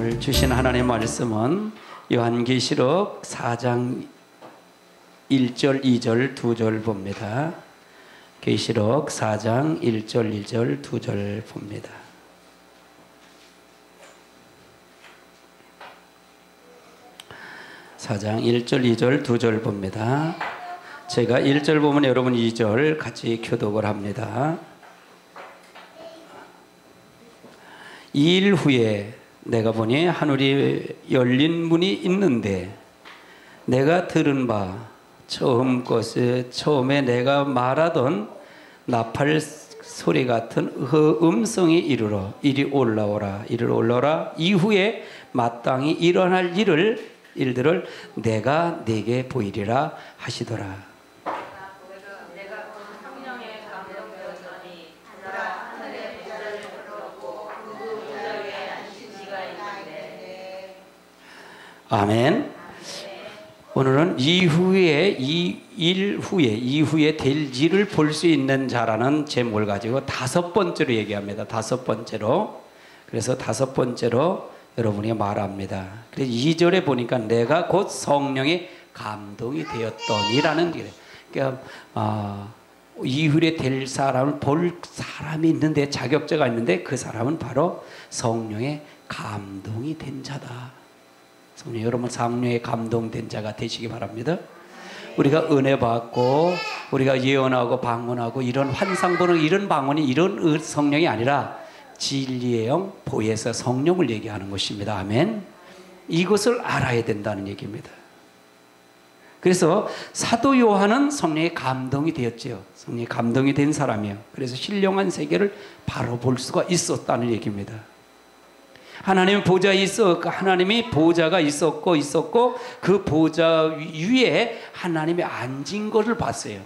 오늘 주신 하나님의 말씀은 요한계시록 4장 1절, 2절, 2절 봅니다. 계시록 4장 1절, 2절, 2절 봅니다. (4장) 1절, 2절, 2절 봅니다. 제가 1절 보면 여러분 2절 같이 교독을 합니다. 2일 후에 내가 보니 하늘이 열린 문이 있는데 내가 들은 바 처음에 내가 말하던 나팔 소리 같은 그 음성이 이리 올라오라 이후에 마땅히 일어날 일들을 내가 네게 보이리라 하시더라. 아멘. 오늘은 이후에 될 일을 볼 수 있는 자라는 제목을 가지고 5번째로 얘기합니다. 5번째로. 그래서 5번째로 여러분이 말합니다. 그래서 2절에 보니까 내가 곧 성령의 감동이 되었더니라는 게, 그러니까 이후에 될 사람을 볼 사람이 있는데, 자격자가 있는데 그 사람은 바로 성령의 감동이 된 자다. 성령, 여러분 성령의 감동된 자가 되시기 바랍니다. 우리가 은혜 받고 우리가 예언하고 방언하고 이런 환상 보는 이런 방언이 이런 성령이 아니라 진리의 영, 보혜사 성령을 얘기하는 것입니다. 아멘. 이것을 알아야 된다는 얘기입니다. 그래서 사도 요한은 성령의 감동이 되었지요. 성령의 감동이 된 사람이에요. 그래서 신령한 세계를 바로 볼 수가 있었다는 얘기입니다. 하나님의 보좌에 하나님이 보좌가 있었고 그 보좌 위에 하나님이 앉은 것을 봤어요.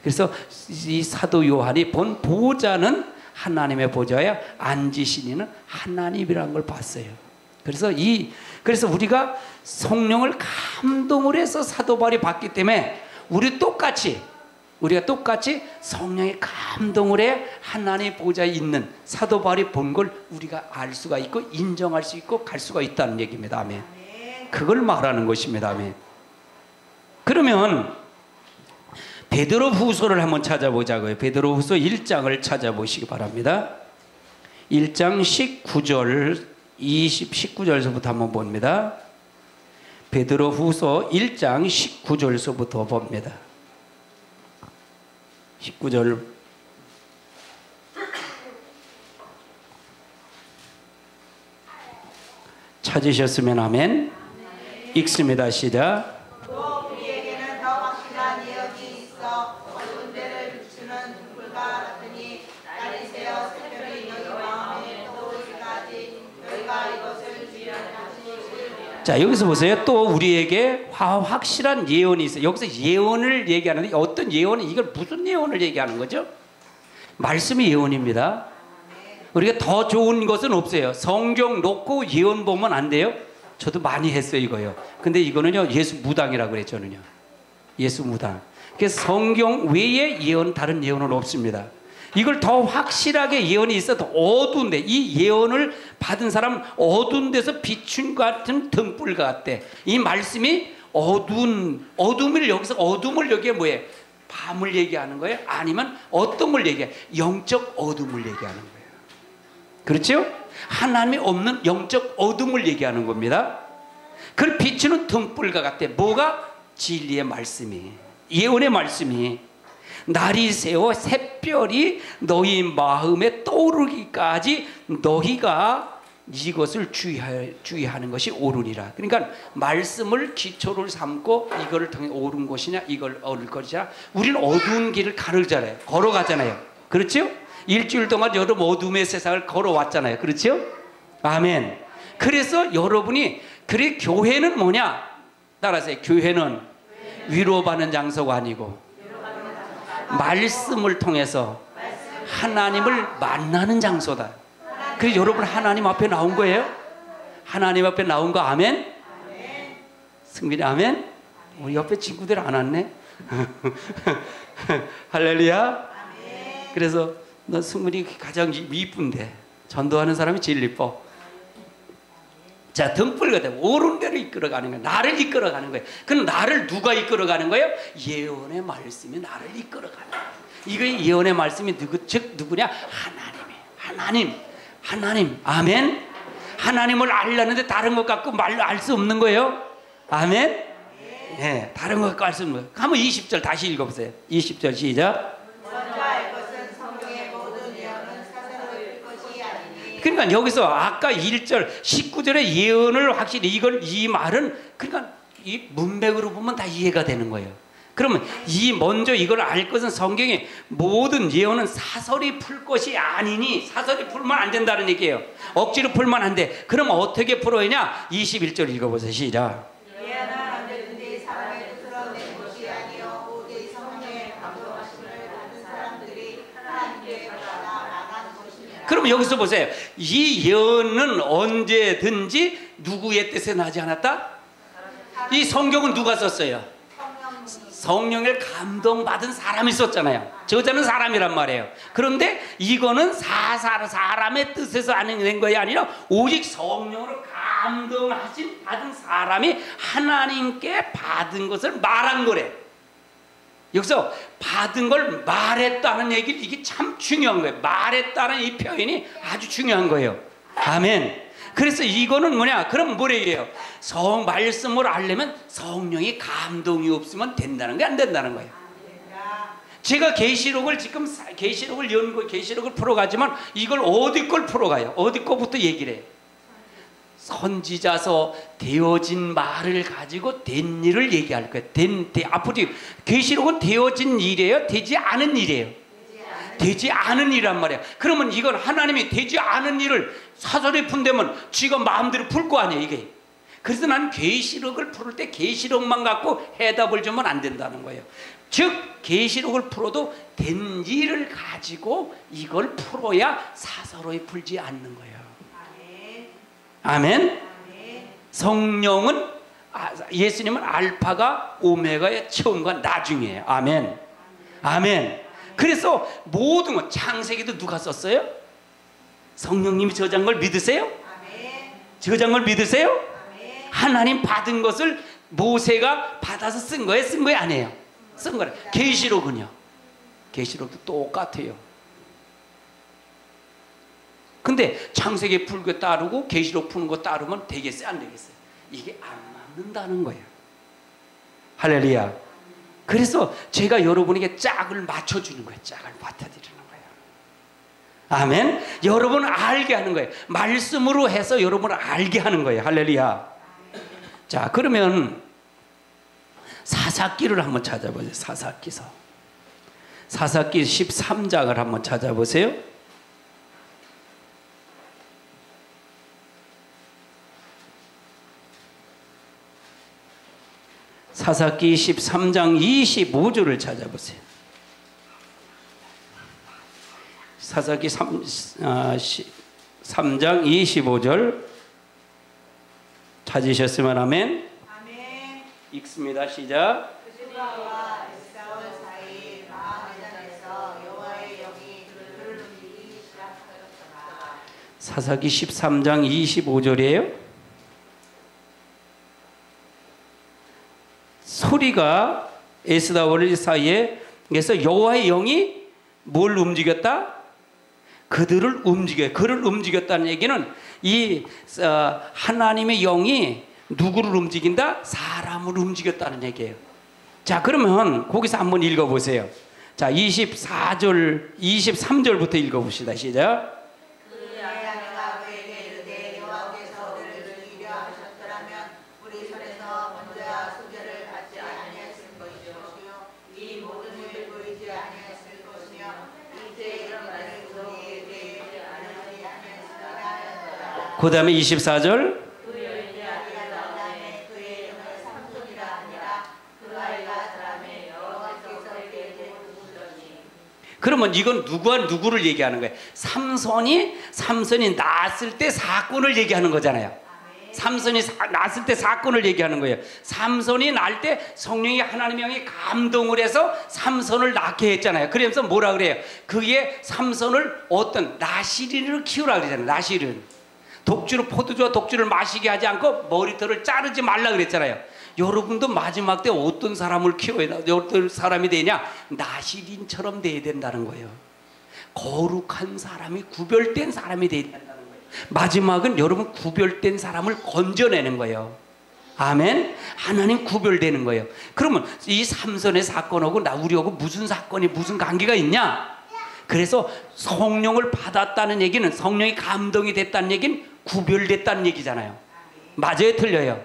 그래서 이 사도 요한이 본 보좌는 하나님의 보좌에 앉으신 이는 하나님이라는 걸 봤어요. 그래서 우리가 성령을 감동을 해서 사도 바울이 봤기 때문에 우리가 똑같이 성령의 감동을 해 하나님의 보좌에 있는 사도 바울이 본 걸 우리가 알 수가 있고 인정할 수 있고 갈 수가 있다는 얘기입니다. 아멘. 그걸 말하는 것입니다. 아멘. 그러면 베드로후서를 한번 찾아보자고요. 베드로후서 1장을 찾아보시기 바랍니다. 1장 19절서부터 한번 봅니다. 베드로후서 1장 19절서부터 봅니다. 19절 찾으셨으면 아멘. 읽습니다. 시작. 또 우리에게는 더 확실한 예언이 있어 어두운 데를 비추는 등불과 같으니 날이 새어 새별이 너희 마음에 떠오르기까지 너희가 이것을 주의하시리라. 자, 여기서 보세요. 또 우리에게 확실한 예언이 있어요. 여기서 예언을 얘기하는데 어떤 예언이, 이걸 무슨 예언을 얘기하는 거죠? 말씀이 예언입니다. 우리가 더 좋은 것은 없어요. 성경 놓고 예언 보면 안 돼요. 저도 많이 했어요, 이거요. 근데 이거는요, 예수 무당이라고 그랬죠, 저는요. 예수 무당. 그래서 성경 외에 다른 예언은 없습니다. 이걸 더 확실하게 예언이 있어 더 어두운데, 이 예언을 받은 사람은 어두운 데서 비춘 같은 등불 같대. 이 말씀이 어둠을 여기에 뭐예요? 밤을 얘기하는 거예요? 아니면 어떤 걸 얘기해요? 영적 어둠을 얘기하는 거예요. 그렇죠? 하나님이 없는 영적 어둠을 얘기하는 겁니다. 그걸 비추는 등불과 같대. 뭐가? 진리의 말씀이, 예언의 말씀이 날이 새어 샛별이 너희 마음에 떠오르기까지 너희가 이것을 주의하는 것이 옳으니라. 그러니까 말씀을 기초를 삼고 이거를 통해 옳은 것이냐 이걸 얻을 것이냐. 우리는 어두운 길을 걸어가잖아요. 그렇죠? 일주일 동안 여름 어둠의 세상을 걸어왔잖아요. 그렇죠? 아멘. 그래서 여러분이, 그래 교회는 뭐냐? 따라하세요. 교회는 위로받는 장소가 아니고 말씀을 통해서 하나님을 만나는 장소다. 그래서 여러분 하나님 앞에 나온 거예요. 하나님 앞에 나온 거. 아멘. 승민이 아멘. 우리 옆에 친구들 안 왔네. 할렐루야. 그래서 너 승민이 가장 이쁜데 전도하는 사람이 제일 이뻐. 자, 등불과 같아. 옳은 대로 이끌어가는 거예요. 나를 이끌어가는 거예요. 그럼 나를 누가 이끌어가는 거예요? 예언의 말씀이 나를 이끌어가는 거예요. 이거 예언의 말씀이 즉 누구냐? 하나님. 아멘. 하나님을 알려는데 다른 것 갖고 말로 알 수 없는 거예요. 아멘. 네, 다른 것 갖고 알 수 없는 거예요. 한번 20절 다시 읽어보세요. 20절 시작. 먼저 알 것은 성경의 모든 예언은 사사로 일 것이 아니니. 그러니까 여기서 아까 1절 19절의 예언을 확실히 이 말은 그러니까 이 문맥으로 보면 다 이해가 되는 거예요. 그러면 먼저 이걸 알 것은 성경의 모든 예언은 사설이 풀 것이 아니니, 사설이 풀면 안 된다는 얘기예요. 억지로 풀면 안 돼. 그럼 어떻게 풀어야 21절 읽어보세요. 시작. 예언은 언제든지 사람의 뜻으로 낸 것이 아니요 오직 성령의 감동하심을 받은 사람들이 하나님께 받아 말한 것이니라. 그럼 여기서 보세요. 이 예언은 언제든지 누구의 뜻에 나지 않았다? 이 성경은 누가 썼어요? 성령을 감동받은 사람이 썼잖아요. 저자는 사람이란 말이에요. 그런데 이거는 사람의 뜻에서 낸 것이 아니라 오직 성령으로 받은 사람이 하나님께 받은 것을 말한 거래. 여기서 받은 걸 말했다는 얘기를, 이게 참 중요한 거예요. 말했다는 이 표현이 아주 중요한 거예요. 아멘. 그래서 이거는 뭐냐? 그럼 뭐래요? 말씀을 알려면 성령이 감동이 없으면 된다는 게 안 된다는 거예요. 제가 계시록을 계시록을 풀어가지만 이걸 어디 걸 풀어가요? 어디 거부터 얘기를 해요? 선지자서 되어진 말을 가지고 된 일을 얘기할 거예요. 앞으로 계시록은 되어진 일이에요? 되지 않은 일이에요? 되지 않은 일이란 말이야. 그러면 이건 하나님이 되지 않은 일을 사설에 푼다면 지가 마음대로 풀 거 아니에요, 이게. 그래서 난 계시록을 풀을 때 계시록만 갖고 해답을 주면 안 된다는 거예요. 즉 계시록을 풀어도 된 일을 가지고 이걸 풀어야 사설에 풀지 않는 거예요. 아멘. 성령은 예수님은 알파가 오메가의 처음과 나중이에요. 아멘. 아멘. 그래서 모든 것, 창세기도 누가 썼어요? 성령님이 저장 걸 믿으세요? 저장 걸 믿으세요? 하나님 받은 것을 모세가 받아서 쓴 거예요? 쓴 거예요? 아니에요? 쓴 거예요. 계시록은요? 계시록도 똑같아요. 근데 창세기 풀 거 따르고 계시록 푸는 거 따르면 되겠어요? 안 되겠어요? 이게 안 맞는다는 거예요. 할렐루야. 그래서 제가 여러분에게 짝을 맞춰주는 거예요. 짝을 맡아드리는 거예요. 아멘. 여러분을 알게 하는 거예요. 말씀으로 해서 여러분을 알게 하는 거예요. 할렐루야. 자, 그러면 사사기를 한번 찾아보세요. 사사기서. 사사기 13장을 한번 찾아보세요. 사사기 13장 25절을 찾아보세요. 사사기 3장 25절 찾으셨으면 아멘. 아멘. 읽습니다. 시작. 그들과 에사울 사이 마하네단에서 여호와의 영이 그를 움직이기 시작하였더라. 사사기 13장 25절이에요. 소리가 에스다올 사이에, 그래서 여호와의 영이 뭘 움직였다? 그들을 움직여요. 그를 움직였다는 얘기는 이 하나님의 영이 누구를 움직인다? 사람을 움직였다는 얘기예요. 자, 그러면 거기서 한번 읽어보세요. 자, 24절, 23절부터 읽어봅시다. 시작. 그 다음에 24절. 그러면 이건 누구와 누구를 얘기하는 거예요? 삼손이 낳았을 때 사건을 얘기하는 거잖아요. 삼손이 낳았을 때 사건을 얘기하는 거예요. 삼손이 낳을 때 성령이 하나님의 영이 감동을 해서 삼손을 낳게 했잖아요. 그래서 뭐라 그래요? 그게 삼손을 어떤 나시린으로 키우라 그러잖아요. 나시린. 독주로 포도주와 독주를 마시게 하지 않고 머리털을 자르지 말라 그랬잖아요. 여러분도 마지막 때 어떤 사람을 키워야, 어떤 사람이 되냐? 나시린처럼 돼야 된다는 거예요. 거룩한 사람이, 구별된 사람이 돼야 된다는 거예요. 마지막은 여러분 구별된 사람을 건져내는 거예요. 아멘. 하나님 구별되는 거예요. 그러면 이 삼손의 사건하고 우리하고 무슨 사건이, 무슨 관계가 있냐? 그래서 성령을 받았다는 얘기는, 성령이 감동이 됐다는 얘기는 구별됐다는 얘기잖아요. 맞아요, 틀려요?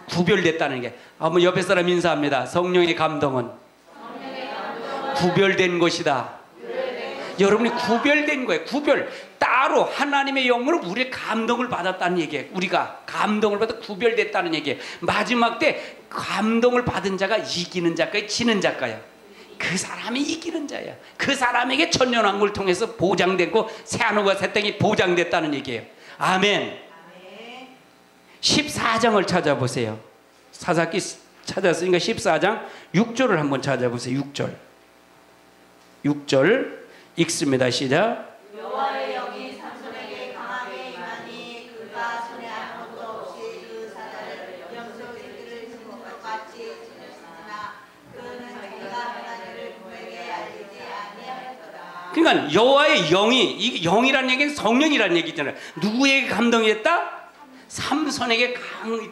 구별됐다는 게. 한번 옆에 사람 인사합니다. 성령의 감동은 구별된 것이다. 여러분이 구별된 거예요. 구별. 따로 하나님의 영으로 우리 감동을 받았다는 얘기예요. 우리가 감동을 받아 구별됐다는 얘기예요. 마지막 때 감동을 받은 자가 이기는 자가요, 지는 자가요? 그 사람이 이기는 자예요. 그 사람에게 천년왕국을 통해서 보장됐고 새하늘과 새 땅이 보장됐다는 얘기예요. 아멘. 14장을 찾아보세요. 사사기 찾았으니까 14장 6절을 한번 찾아보세요. 6절. 6절 읽습니다. 시작. 여호와의 영이 삼손에게 강하게 임하니 그가 손에 아무것도 없이 그 사자를 염소새끼를 치는 것 같이 치셨으나 그는 자기가 하나님을 그에게 알리지 아니하였더라. 그러니까 여호와의 영이, 이 영이라는 얘기는 성령이라는 얘기잖아요. 누구에게 감동이 됐다? 삼손에게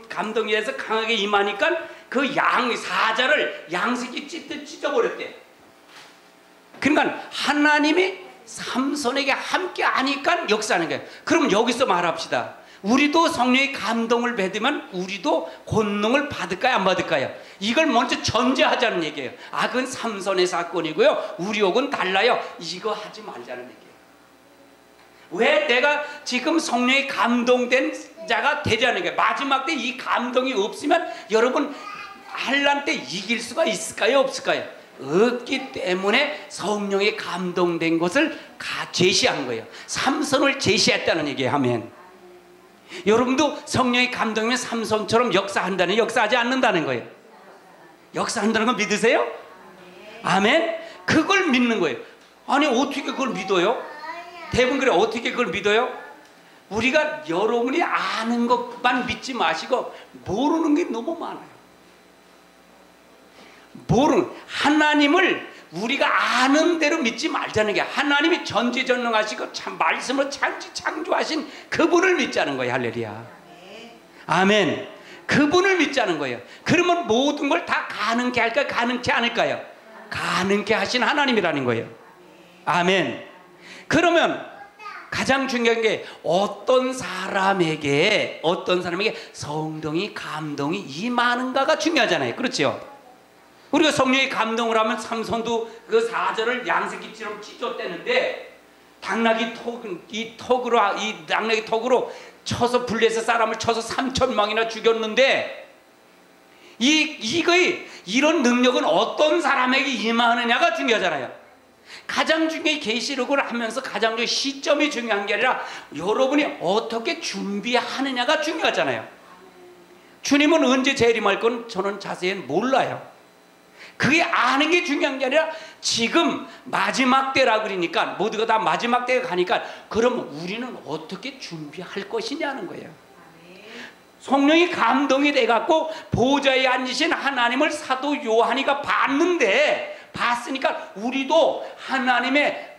감동이 돼서 강하게 임하니까 그 사자를 양새끼 찢듯 찢어버렸대. 그러니까 하나님이 삼손에게 함께 하니까 역사하는 거예요. 그럼 여기서 말합시다. 우리도 성령의 감동을 받으면 우리도 권능을 받을까요, 안 받을까요? 이걸 먼저 전제하자는 얘기예요. 아, 그건 삼손의 사건이고요, 우리 혹은 달라요. 이거 하지 말자는 얘기예요. 왜 내가 지금 성령의 감동된 자가 되자는 거예요. 마지막 때 이 감동이 없으면 여러분 환난 때 이길 수가 있을까요, 없을까요? 없기 때문에 성령의 감동된 것을 제시한 거예요. 삼손을 제시했다는 얘기예요. 아멘. 여러분도 성령의 감동이면 삼손처럼 역사한다는, 역사하지 않는다는 거예요. 역사한다는 거 믿으세요? 아멘. 그걸 믿는 거예요. 아니 어떻게 그걸 믿어요? 대부분 그래. 어떻게 그걸 믿어요? 우리가 여러분이 아는 것만 믿지 마시고 모르는 게 너무 많아요. 하나님을 우리가 아는 대로 믿지 말자는 게, 하나님이 전지전능하시고 참 말씀으로 창조하신 그분을 믿자는 거예요. 할렐루야. 아멘. 그분을 믿자는 거예요. 그러면 모든 걸 다 가능케 할까요? 가능케 않을까요? 가능케 하신 하나님이라는 거예요. 아멘. 그러면 가장 중요한 게 어떤 사람에게 성령이 감동이 임하는가가 중요하잖아요. 그렇죠? 우리가 성령의 감동을 하면 삼손도 그 사자를 양새끼처럼 찢었대는데 당나귀 턱으로 쳐서 불려서 사람을 쳐서 3,000명이나 죽였는데 이런 능력은 어떤 사람에게 임하느냐가 중요하잖아요. 가장 중요한 계시록을 하면서 가장 중요한 시점이 중요한 게 아니라 여러분이 어떻게 준비하느냐가 중요하잖아요. 주님은 언제 재림할 건 저는 자세히 몰라요. 그게 아는 게 중요한 게 아니라 지금 마지막 때라 그러니까 모두가 다 마지막 때에 가니까 그럼 우리는 어떻게 준비할 것이냐는 거예요. 성령이 감동이 돼갖고 보좌에 앉으신 하나님을 사도 요한이가 봤으니까 우리도 하나님의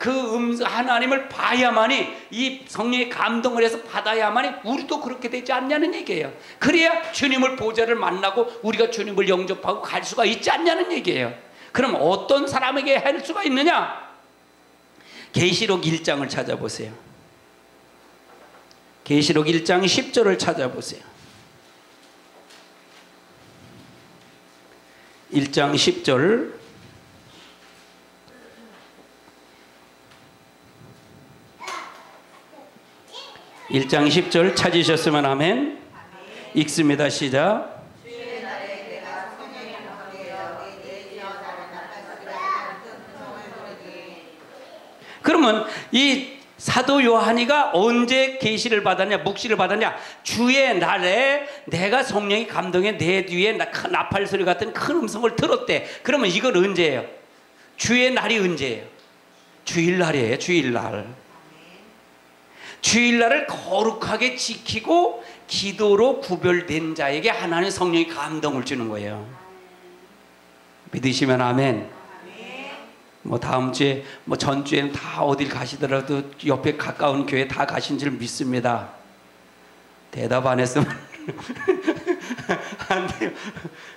하나님을 봐야만이, 이 성령의 감동을 해서 받아야만이 우리도 그렇게 되지 않냐는 얘기예요. 그래야 주님을 보좌를 만나고 우리가 주님을 영접하고 갈 수가 있지 않냐는 얘기예요. 그럼 어떤 사람에게 할 수가 있느냐? 계시록 1장을 찾아보세요. 계시록 1장 10절을 찾아보세요. 1장 10절. 1장 10절 찾으셨으면 아멘. 읽습니다. 시작. 그러면 이 사도 요한이가 언제 계시를 받았냐, 묵시를 받았냐? 주의 날에 내가 성령이 감동해 내 뒤에 큰 나팔 소리 같은 큰 음성을 들었대. 그러면 이건 언제예요? 주의 날이 언제예요? 주일날이에요. 주일날. 주일날을 거룩하게 지키고 기도로 구별된 자에게 하나님 성령이 감동을 주는 거예요. 믿으시면 아멘. 뭐 다음 주에 뭐 전주에는 다 어딜 가시더라도 옆에 가까운 교회 다 가신 줄 믿습니다. 대답 안 했으면 안 돼요.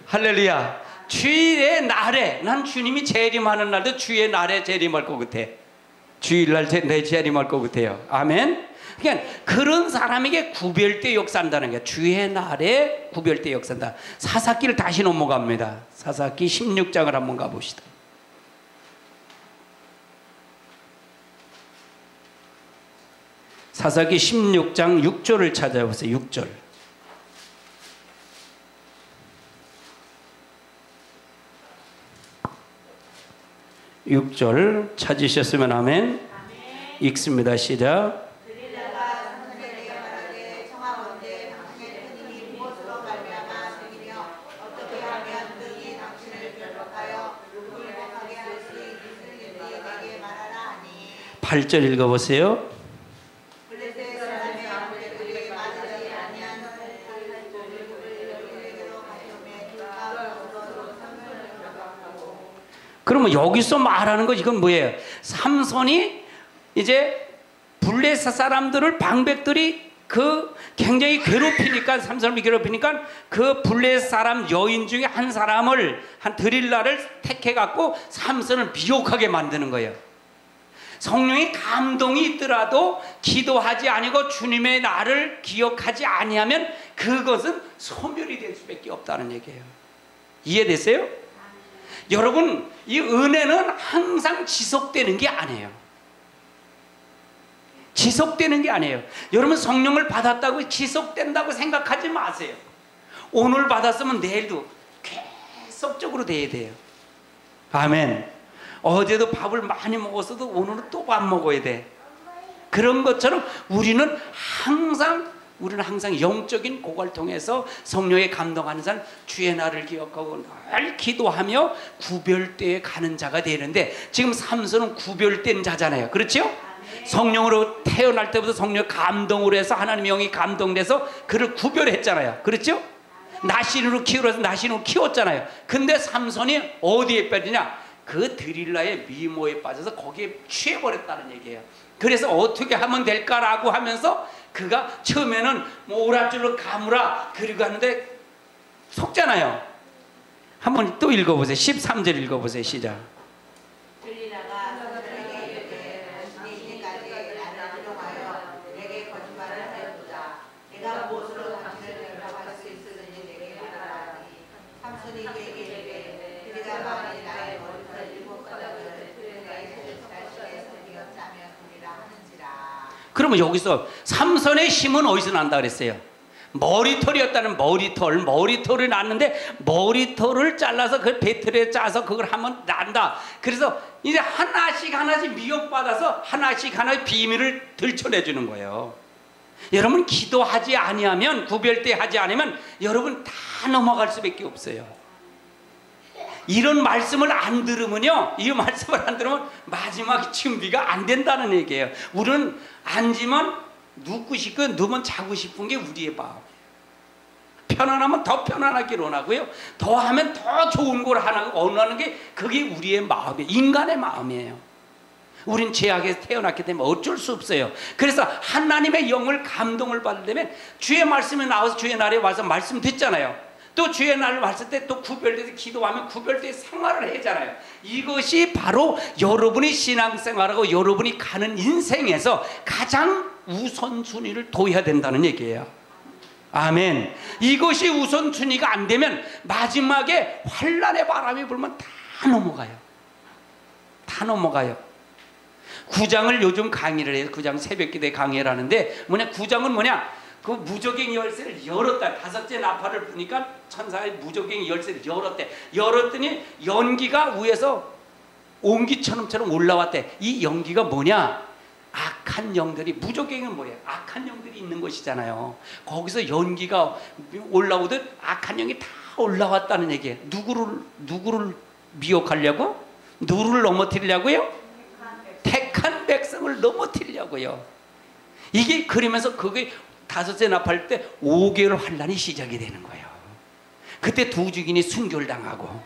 할렐루야. 주일의 날에, 난 주님이 재림하는 날도 주의 날에 재림할 것 같아. 주일날 내 재림할 것 같아요. 아멘. 그러니까 그런 사람에게 구별되어 역사한다는 거야. 주의 날에 구별되어 역사한다. 사사기를 다시 넘어갑니다. 사사기 16장을 한번 가봅시다. 사사기 16장 6절을 찾아보세요. 6절. 6절 찾으셨으면 아멘. 읽습니다. 시작. 팔 절 읽어보세요. 그러면 여기서 말하는 거 이건 뭐예요? 삼손이 이제 블레셋 사람들을 방백들이 그 굉장히 괴롭히니까, 삼손을 괴롭히니까 그 블레셋 사람 여인 중에 한 사람을, 한 드릴라를 택해 갖고 삼손을 미혹하게 만드는 거예요. 성령의 감동이 있더라도 기도하지 아니고 주님의 날을 기억하지 아니하면 그것은 소멸이 될 수밖에 없다는 얘기예요. 이해되세요? 여러분, 이 은혜는 항상 지속되는 게 아니에요. 지속되는 게 아니에요. 여러분, 성령을 받았다고 지속된다고 생각하지 마세요. 오늘 받았으면 내일도 계속적으로 돼야 돼요. 아멘. 어제도 밥을 많이 먹었어도 오늘은 또 밥 먹어야 돼. 그런 것처럼 우리는 항상 영적인 고갈 통해서 성령에 감동하는 사람, 주의 날을 기억하고 늘 기도하며 구별되어 가는 자가 되는데, 지금 삼손은 구별된 자잖아요. 그렇죠? 성령으로 태어날 때부터 성령 감동으로 해서 하나님의 영이 감동돼서 그를 구별했잖아요. 그렇죠? 나신으로 키우라서 나신으로 키웠잖아요. 근데 삼손이 어디에 빠지냐? 그 드릴라의 미모에 빠져서 거기에 취해버렸다는 얘기예요. 그래서 어떻게 하면 될까라고 하면서 그가 처음에는 뭐 오랏줄로 감으라 그리고 하는데 속잖아요. 한번 또 읽어보세요. 13절 읽어보세요. 시작. 들리다가 저들에게 이르되 당신이 이제까지 나를 조종하여 내게 거짓말을 하였도다. 내가 무엇으로 당신을 대답할 수 있으든지 내게 말하라니. 삼손이 그에게 이르되 들리다가 만일 나의 머리털 7가닥을 들리다의 날씨에 새기어 짜면 우리라 하는지라. 그러면 여기서 삼손의 힘은 어디서 난다 그랬어요? 머리털이었다는 머리털을 낳는데 머리털을 잘라서 그 배틀에 짜서 그걸 하면 난다. 그래서 이제 하나씩 미혹받아서 하나씩 비밀을 들춰내주는 거예요. 여러분, 기도하지 아니하면, 구별되어 하지 않으면 여러분 다 넘어갈 수밖에 없어요. 이런 말씀을 안 들으면요, 이 말씀을 안 들으면 마지막 준비가 안 된다는 얘기예요. 우리는 앉으면 눕고 싶고 누우면 자고 싶은 게 우리의 마음이에요. 편안하면 더 편안하게 원하고요, 더 하면 더 좋은 걸 원하는 게 그게 우리의 마음이에요. 인간의 마음이에요. 우린 죄악에서 태어났기 때문에 어쩔 수 없어요. 그래서 하나님의 영을 감동을 받으려면 주의 말씀이 나와서 주의 날에 와서 말씀 듣잖아요. 또 주의 날을 왔을 때 또 구별돼서 기도하면 구별돼서 생활을 하잖아요. 이것이 바로 여러분이 신앙생활하고 여러분이 가는 인생에서 가장 우선순위를 둬야 된다는 얘기예요. 아멘. 이것이 우선순위가 안 되면 마지막에 환란의 바람이 불면 다 넘어가요. 다 넘어가요. 구장을 요즘 강의를 해요. 구장 새벽기도에 강의를 하는데 구장은 그 무적행 열쇠를 열었다. 5째 나팔을 부니까 천사의 무적행 열쇠를 열었대. 열었더니 연기가 위에서 옹기처럼 올라왔대. 이 연기가 뭐냐? 악한 영들이, 무적행은 뭐예요? 악한 영들이 있는 것이잖아요. 거기서 연기가 올라오듯 악한 영이 다 올라왔다는 얘기예요. 누구를 미혹하려고? 누구를 넘어뜨리려고요? 택한 백성을 넘어뜨리려고요. 이게 그러면서 그게 다섯째 납할 때 5개월 환란이 시작이 되는 거예요. 그때 두 주인이 순교를 당하고.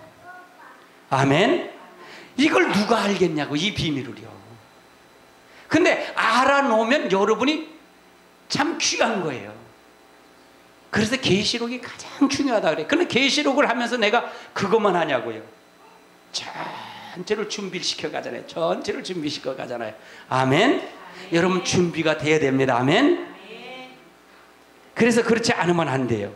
아멘. 이걸 누가 알겠냐고, 이 비밀을요. 근데 알아놓으면 여러분이 참 귀한 거예요. 그래서 계시록이 가장 중요하다 그래. 근데 계시록을 하면서 내가 그것만 하냐고요. 전체를 준비시켜 가잖아요. 전체를 준비시켜 가잖아요. 아멘. 여러분 준비가 돼야 됩니다. 아멘. 그래서 그렇지 않으면 안 돼요.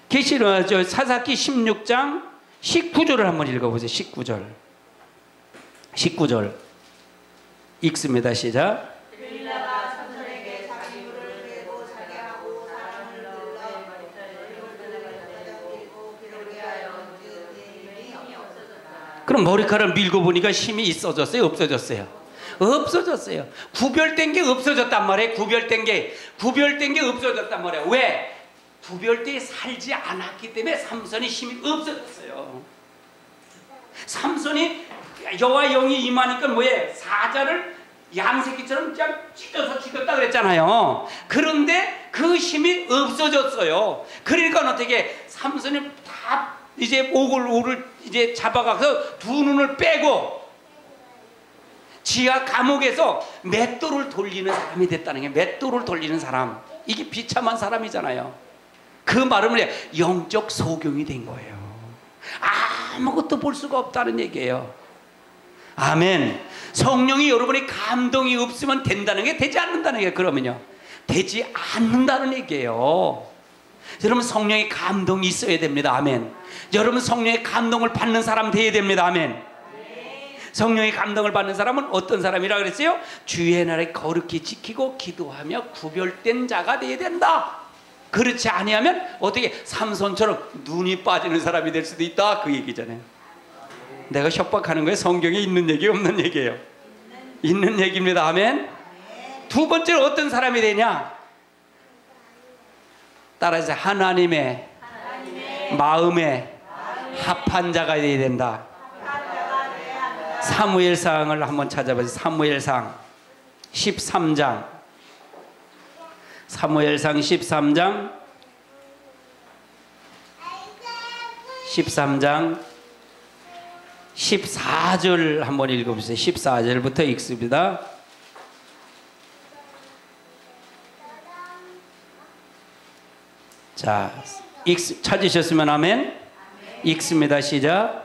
계시록 사사기 16장 19절을 한번 읽어보세요. 19절 읽습니다. 시작. 그럼 머리카락을 밀고 보니까 힘이 있어졌어요? 없어졌어요? 없어졌어요. 구별된 게 없어졌단 말이에요. 구별된 게 없어졌단 말이에요. 왜? 구별되어 살지 않았기 때문에 삼손이 힘이 없어졌어요. 삼손이 여호와 영이 임하니까 뭐예요? 사자를 양새끼처럼 그냥 찢어서 죽였다 그랬잖아요. 그런데 그 힘이 없어졌어요. 그러니까 어떻게 삼손이 다 이제 오를 이제 잡아가서 두 눈을 빼고 지하 감옥에서 맷돌을 돌리는 사람이 됐다는 게, 맷돌을 돌리는 사람, 이게 비참한 사람이잖아요. 그 말은 뭐냐? 영적 소경이 된 거예요. 아무것도 볼 수가 없다는 얘기예요. 아멘. 성령이 여러분의 감동이 없으면 된다는 게 되지 않는다는 게, 그러면요 되지 않는다는 얘기예요. 여러분 성령의 감동이 있어야 됩니다. 아멘. 여러분 성령의 감동을 받는 사람 되어야 됩니다. 아멘. 성령의 감동을 받는 사람은 어떤 사람이라 그랬어요? 주의 날에 거룩히 지키고 기도하며 구별된 자가 되어야 된다. 그렇지 아니하면 어떻게 삼손처럼 눈이 빠지는 사람이 될 수도 있다, 그 얘기잖아요. 내가 협박하는 거예요? 성경에 있는 얘기 없는 얘기예요? 있는 얘기입니다. 아멘. 두 번째로 어떤 사람이 되냐? 따라서 하나님의 마음에 합한 자가 되어야 된다. 사무엘상을 한번 찾아보세요. 사무엘상 13장. 사무엘상 13장 14절 한번 읽어보세요. 14절부터 읽습니다. 자, 찾으셨으면 아멘. 읽습니다. 시작.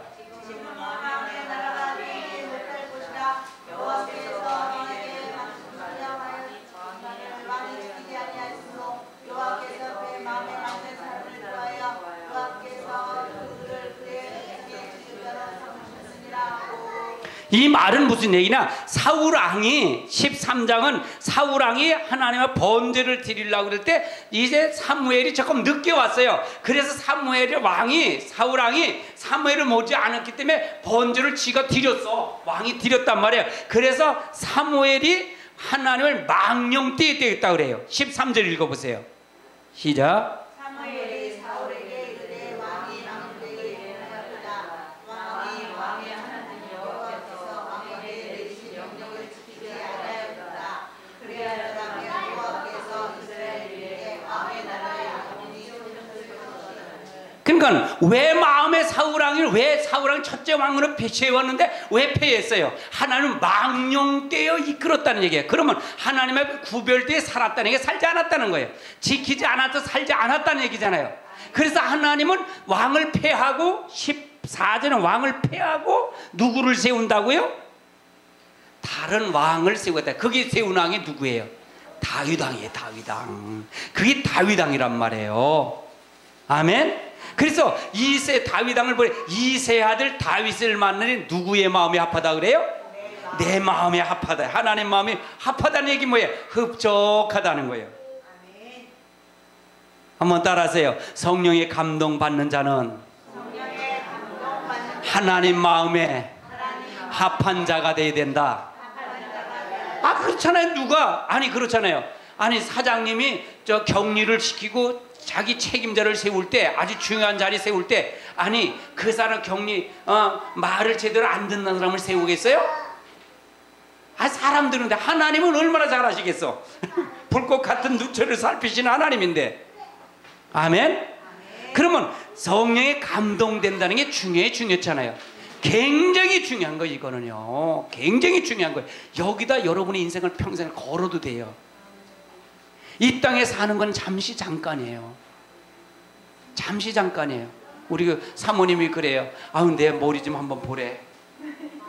이 말은 무슨 얘기냐? 사울왕이 13장은 사울왕이 하나님의 번제를 드리려고 그럴 때 이제 사무엘이 조금 늦게 왔어요. 그래서 사무엘이 사울왕이 사무엘을 모지 않았기 때문에 번제를 지가 드렸어. 왕이 드렸단 말이에요. 그래서 사무엘이 하나님을 망령되게 되었다 그래요. 13절 읽어보세요. 시작. 그러니까 왜 마음의 사울왕을, 왜 사울왕 첫째 왕으로 세웠는데 왜 패했어요? 하나님은 망령되어 이끌었다는 얘기예요. 그러면 하나님의 구별되어 살았다는 게 살지 않았다는 거예요. 지키지 않아서 살지 않았다는 얘기잖아요. 그래서 하나님은 왕을 패하고 14절은 왕을 패하고 누구를 세운다고요? 다른 왕을 세우겠다. 거기 세운 왕이 누구예요? 다윗왕이에요. 다윗왕. 그게 다윗왕이란 말이에요. 아멘. 그래서 다윗왕을 보내 이세 아들 다윗을 만나니 누구의 마음이 합하다 그래요? 내 마음이 합하다. 하나님 마음이 합하다는 얘기 뭐예요? 흡족하다는 거예요. 한번 따라하세요. 성령의 감동 받는 자는 하나님 마음에 합한 자가 되어야 된다. 아 그렇잖아요. 그렇잖아요. 아니 사장님이 저 격리를 시키고 자기 책임자를 세울 때, 아주 중요한 자리 세울 때, 아니 그 사람 말을 제대로 안 듣는 사람을 세우겠어요? 사람들은 하나님은 얼마나 잘하시겠어. 불꽃 같은 누처를 살피시는 하나님인데. 아멘. 그러면 성령에 감동된다는 게 중요했잖아요. 굉장히 중요한 거예요. 이거는요, 굉장히 중요한 거예요. 여기다 여러분의 인생을 평생을 걸어도 돼요. 이 땅에 사는 건 잠시 잠깐이에요. 잠시 잠깐이에요. 우리 그 사모님이 그래요. 아유, 내 머리 좀 한번 보래.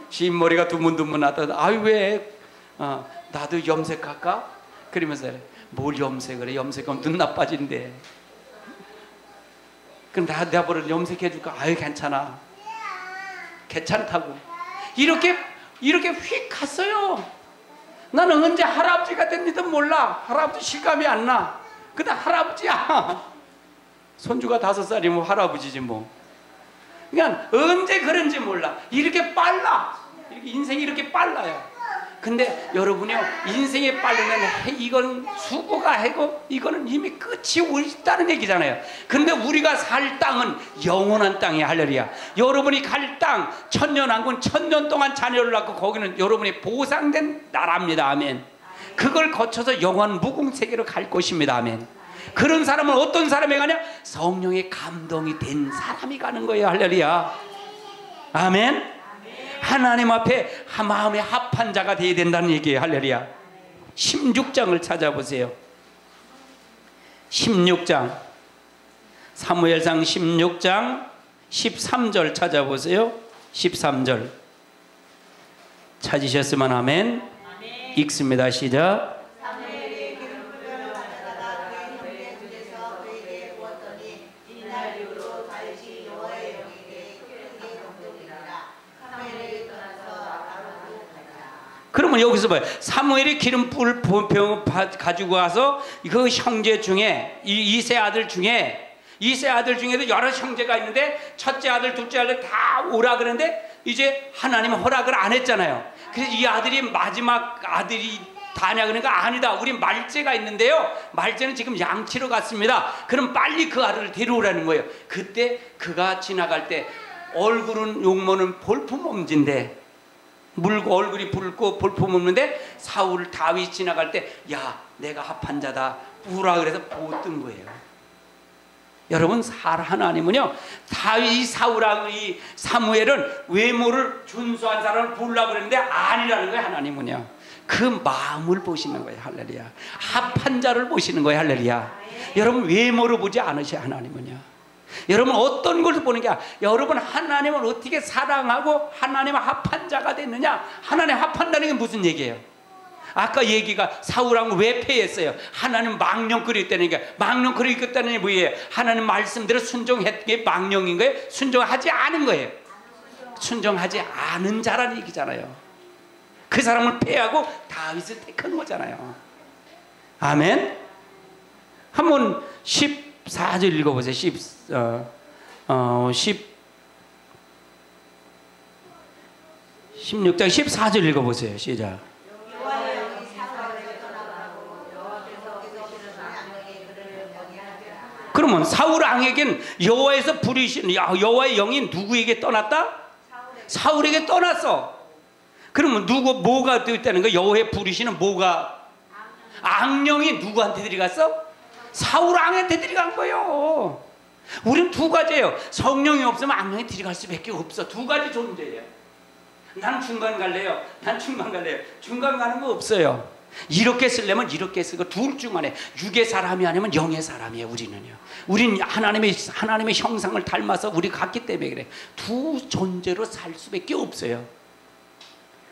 흰머리가 두문두문하다. 아유, 왜? 나도 염색할까? 그러면서 뭘 염색을 해? 염색하면 눈 나빠진대. 그럼 내가 뭐를 염색해줄까? 아유, 괜찮아. 괜찮다고. 이렇게 휙 갔어요. 나는 언제 할아버지가 됐는지도 몰라. 할아버지 실감이 안 나. 근데 할아버지야. 손주가 5살이면 할아버지지 뭐. 그러니까 언제 그런지 몰라. 이렇게 빨라. 인생이 이렇게 빨라요. 근데 여러분이요, 인생이 빠르면 이건 수고가 하고 이거는 이미 끝이 있다는 얘기잖아요. 근데 우리가 살 땅은 영원한 땅이야. 할렐루야. 여러분이 갈 땅, 천년왕군, 1000년 동안 자녀를 낳고 거기는 여러분이 보상된 나라입니다. 아멘. 그걸 거쳐서 영원 무궁세계로 갈 것입니다. 아멘. 그런 사람은 어떤 사람이 가냐? 성령의 감동이 된 사람이 가는 거예요. 할렐루야. 아멘. 하나님 앞에 마음의 합한 자가 되어야 된다는 얘기예요. 할렐루야. 16장을 찾아보세요. 16장, 사무엘상 16장 13절 찾아보세요. 13절 찾으셨으면 아멘. 읽습니다. 시작. 그러면 여기서 봐요. 사무엘이 기름불 가지고 와서 그 형제 중에 이세 아들 중에도 여러 형제가 있는데 첫째 아들, 둘째 아들 다 오라 그러는데 이제 하나님은 허락을 안 했잖아요. 그래서 이 아들이 마지막 아들이 다냐 그러니까 아니다. 우리 말째가 있는데요. 말째는 지금 양치러 갔습니다. 그럼 빨리 그 아들을 데려오라는 거예요. 그때 그가 지나갈 때 얼굴은 용모는 볼품엄진데 물고 얼굴이 붉고 볼품 없는데 사울 다윗 지나갈 때 야, 내가 합한 자다 부라 그래서 보던 거예요. 여러분, 하나님은요, 다윗, 사울하고 이 사무엘은 외모를 준수한 사람을 보려고 그랬는데 아니라는 거예요. 하나님은요, 그 마음을 보시는 거예요. 할렐루야. 합한 자를 보시는 거예요. 할렐루야. 여러분, 외모를 보지 않으셔요. 하나님은요. 여러분, 어떤 걸 보는 게 아니라 여러분, 하나님을 어떻게 사랑하고 하나님을 합한 자가 됐느냐. 하나님 합한다는 게 무슨 얘기예요? 아까 얘기가 사울하고 왜 패했어요? 하나님 망령거리 있다는 게, 망령거리 있다는 게 뭐예요? 하나님 말씀대로 순종했던 게 망령인 거예요? 순종하지 않은 거예요? 순종하지 않은 자라는 얘기잖아요. 그 사람을 패하고 다윗을 택한 거잖아요. 아멘. 한번 14절 읽어보세요. 16장 14절 읽어보세요. 시작. 그러면 사울 왕에겐 여호와에서 부르신 여호와의 영이 누구에게 떠났다? 사울에게 떠났어. 그러면 뭐가 되었다는 거야? 여호와의 부르시는 뭐가? 악령이 누구한테 들어갔어? 사울 왕한테 들어간 거예요. 우리는 두 가지예요. 성령이 없으면 악령이 들어갈 수밖에 없어. 두 가지 존재예요. 난 중간 갈래요. 난 중간 갈래요. 중간 가는 거 없어요. 이렇게 쓰려면 이렇게 쓰고 둘 중 안에 육의 사람이 아니면 영의 사람이에요. 우리는요. 우린 하나님의 형상을 닮아서 우리가 갔기 때문에 그래. 두 존재로 살 수밖에 없어요.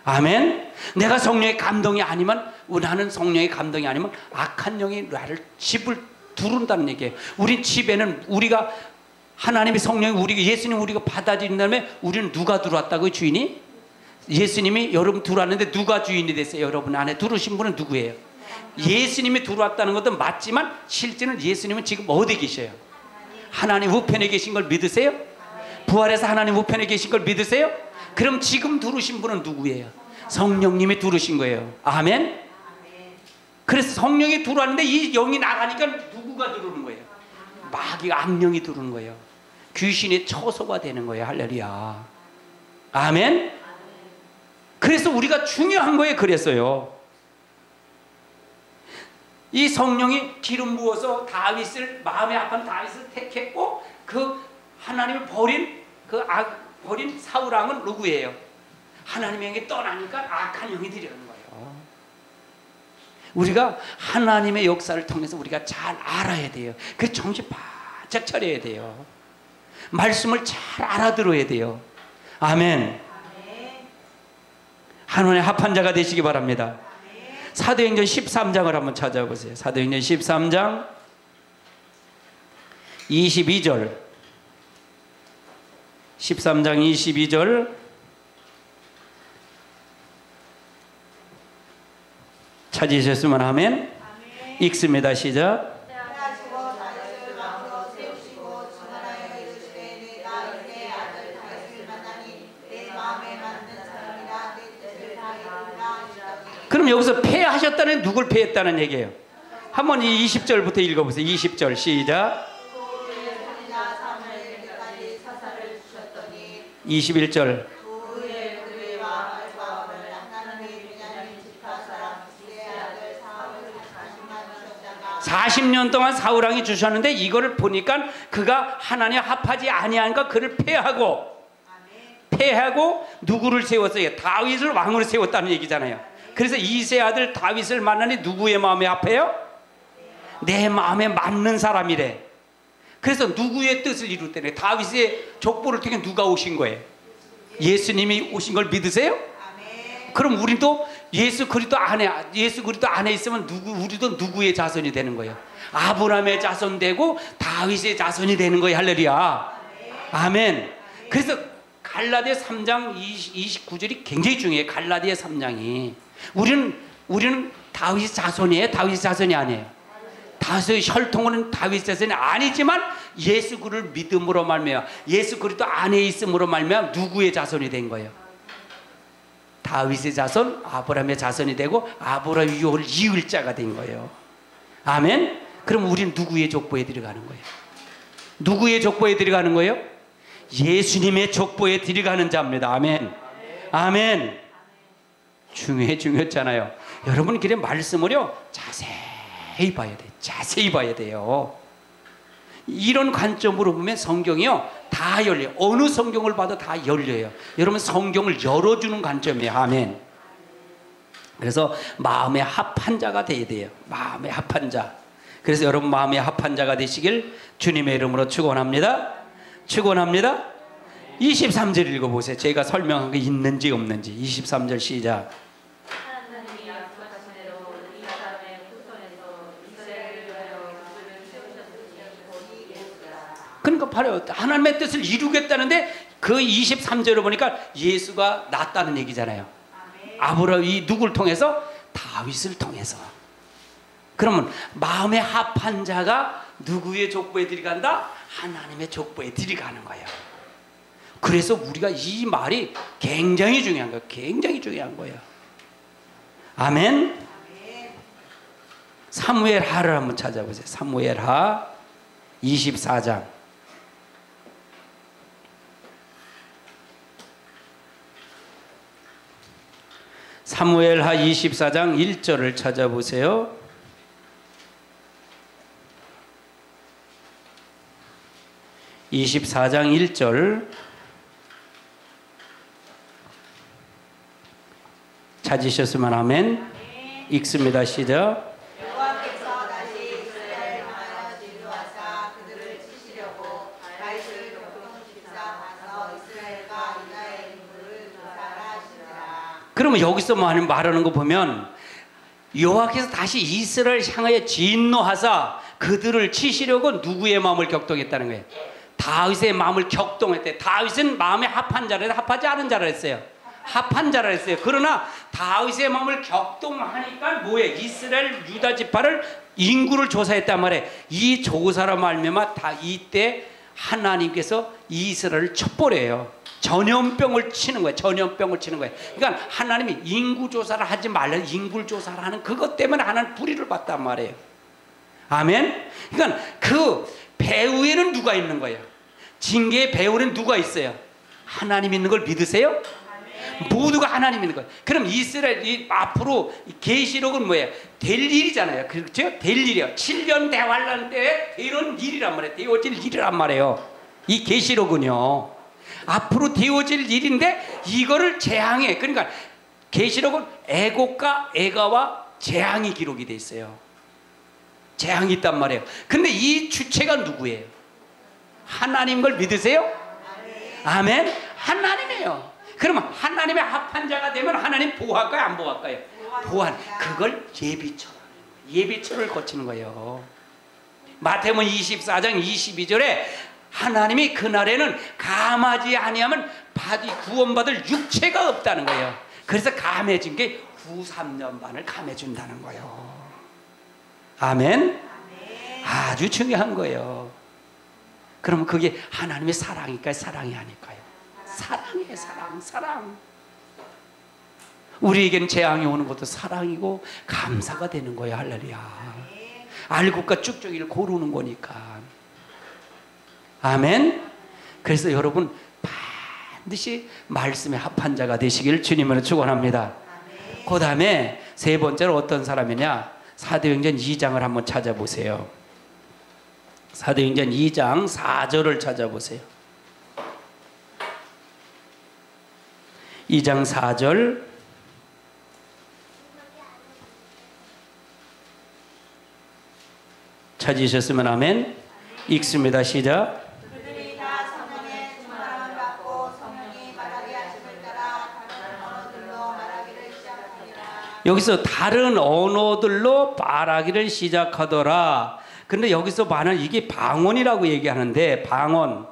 아멘. 내가 성령의 감동이 아니면, 나는 성령의 감동이 아니면 악한 영이 나를 집을 두른다는 얘기예요. 우리 집에는 우리가 하나님의 성령이 우리가 예수님 우리가 받아들인 다음에 우리는 누가 들어왔다고요? 주인이? 예수님이 여러분 들어왔는데 누가 주인이 됐어요? 여러분 안에 들어오신 분은 누구예요? 예수님이 들어왔다는 것도 맞지만 실제는 예수님은 지금 어디 계셔요? 하나님 우편에 계신 걸 믿으세요? 부활해서 하나님 우편에 계신 걸 믿으세요? 그럼 지금 들어오신 분은 누구예요? 성령님이 들어오신 거예요. 아멘. 그래서 성령이 들어왔는데 이 영이 나가니까 누구가 들어오는 거예요? 마귀가, 악령이 들어오는 거예요. 귀신의 처소가 되는 거예요. 할렐루야. 아멘. 그래서 우리가 중요한 거에 그랬어요. 이 성령이 기름 부어서 다윗을, 마음에 아픈 다윗을 택했고, 그 하나님을 버린 사울왕은 누구예요? 하나님의 영이 떠나니까 악한 영이 들여오는 거예요. 우리가 하나님의 역사를 통해서 우리가 잘 알아야 돼요. 그래서 정신 바짝 차려야 돼요. 말씀을 잘 알아들어야 돼요. 아멘. 하나님의 합한 자가 되시기 바랍니다. 사도행전 13장을 한번 찾아보세요. 사도행전 13장 22절. 13장 22절. 찾으셨으면 하면 읽습니다. 시작. 그럼 여기서 패하셨다는 누굴 패했다는 얘기예요? 한번 이 20절부터 읽어보세요. 20절 시작. 21절. 40년 동안 사울왕이 주셨는데 이거를 보니까 그가 하나님 합하지 아니하니까 그를 패하고 누구를 세웠어요? 다윗을 왕으로 세웠다는 얘기잖아요. 그래서 이세 아들 다윗을 만나니 누구의 마음에 합해요? 내 마음에 맞는 사람이래. 그래서 누구의 뜻을 이루었대요? 다윗의 족보를 통해 누가 오신 거예요? 예수님이 오신 걸 믿으세요? 그럼 우리도 예수 그리스도 안에 있으면 우리도 누구의 자손이 되는 거예요? 아브라함의 자손 되고 다윗의 자손이 되는 거예요. 할렐루야. 아멘. 그래서 갈라디아 3장 29절이 굉장히 중요해요. 갈라디아 3장이 우리는 다윗의 자손이에요? 다윗의 자손이 아니에요? 다윗의 혈통은 다윗의 자손이 아니지만 예수 그리스도를 믿음으로 말미암아 예수 그리스도 안에 있음으로 말미암아 누구의 자손이 된 거예요? 다윗의 자손, 아브라함의 자손이 되고 아브라함의 유혹을 이을 자가 된 거예요. 아멘. 그럼 우리는 누구의 족보에 들어가는 거예요? 누구의 족보에 들어가는 거예요? 예수님의 족보에 들어가는 자입니다. 아멘. 아멘. 중요했잖아요. 여러분 그래 말씀을요 자세히 봐야 돼요. 자세히 봐야 돼요. 이런 관점으로 보면 성경이요 다 열려요. 어느 성경을 봐도 다 열려요. 여러분 성경을 열어주는 관점이에요. 아멘. 그래서 마음에 합한 자가 돼야 돼요. 마음에 합한 자. 그래서 여러분 마음에 합한 자가 되시길 주님의 이름으로 축원합니다. 축원합니다. 23절 읽어보세요. 제가 설명한 게 있는지 없는지. 23절 시작. 그러니까 바로 하나님의 뜻을 이루겠다는데 그 23절을 보니까 예수가 낫다는 얘기잖아요. 아브라함이 누굴 통해서? 다윗을 통해서. 그러면 마음에 합한 자가 누구의 족보에 들어간다? 하나님의 족보에 들어가는 거예요. 그래서 우리가 이 말이 굉장히 중요한 거예요. 굉장히 중요한 거예요. 아멘. 사무엘하를 한번 찾아보세요. 사무엘하 24장. 사무엘하 24장 1절을 찾아보세요. (24장 1절) 찾으셨으면 아멘. 읽습니다. 시작. 여호와께서 다시 이스라엘 향하여 진노하사 그들을 치시려고 다윗을 교통시키사 가서 이스라엘과 유다의 인구를 조사하시니라. 그러면 여기서 말하는 거 보면 여호와께서 다시 이스라엘 향하여 진노하사 그들을 치시려고 누구의 마음을 격동했다는 거예요? 다윗의 마음을 격동했대. 다윗은 마음에 합한 자라 합하지 않은 자라 했어요. 합한 자라 했어요. 그러나 다윗의 마음을 격동하니까 뭐예요? 이스라엘 유다 지파를 인구를 조사했단 말이에요. 이 조사로 말미암아 다 이때 하나님께서 이스라엘을 첩보래요. 전염병을 치는 거예요. 전염병을 치는 거예요. 그러니까 하나님이 인구 조사를 하지 말라. 인구 조사를 하는 그것 때문에 하나님 불의를 봤단 말이에요. 아멘. 그러니까 그 배후에는 누가 있는 거예요? 징계의 배후에는 누가 있어요? 하나님 있는 걸 믿으세요? 모두가 하나님 있는 거예요. 그럼 이스라엘이 앞으로 계시록은 뭐예요? 될 일이잖아요. 그렇죠? 될 일이에요. 7년 대환란 때 되는 일이란 말이에요. 되어질 일이란 말이에요. 이 계시록은요. 앞으로 되어질 일인데 이거를 재앙해. 그러니까 계시록은 애곡과 애가와 재앙이 기록이 돼 있어요. 재앙이 있단 말이에요. 근데 이 주체가 누구예요? 하나님 걸 믿으세요? 아멘. 하나님이에요. 그러면 하나님의 합한 자가 되면 하나님 보호할까요? 안 보호할까요? 보호한. 그걸 예비처를 거치는 거예요. 마태복음 24장 22절에 하나님이 그날에는 감하지 아니하면 구원받을 육체가 없다는 거예요. 그래서 감해진 게 후 3년 반을 감해준다는 거예요. 아멘. 아주 중요한 거예요. 그러면 그게 하나님의 사랑일까요? 사랑이 아닐까요? 사랑이에요. 사랑. 우리에겐 재앙이 오는 것도 사랑이고 감사가 되는 거예요. 할렐루야. 알곡과 쭉쭉이를 고르는 거니까. 아멘. 그래서 여러분 반드시 말씀에 합한 자가 되시기를 주님으로 축원합니다. 그 다음에 세 번째로 어떤 사람이냐? 사도행전 2장을 한번 찾아보세요. 사도행전 2장 4절을 찾아보세요. 2장 4절. 찾으셨으면 아멘. 읽습니다. 시작. 그들이 다 성령의 충만함을 받고 성령이 말하게 하심을 따라 다른 언어들로 말하기를 시작하니라. 여기서 다른 언어들로 말하기를 시작하더라. 근데 여기서 말하는 이게 방언이라고 얘기하는데, 방언,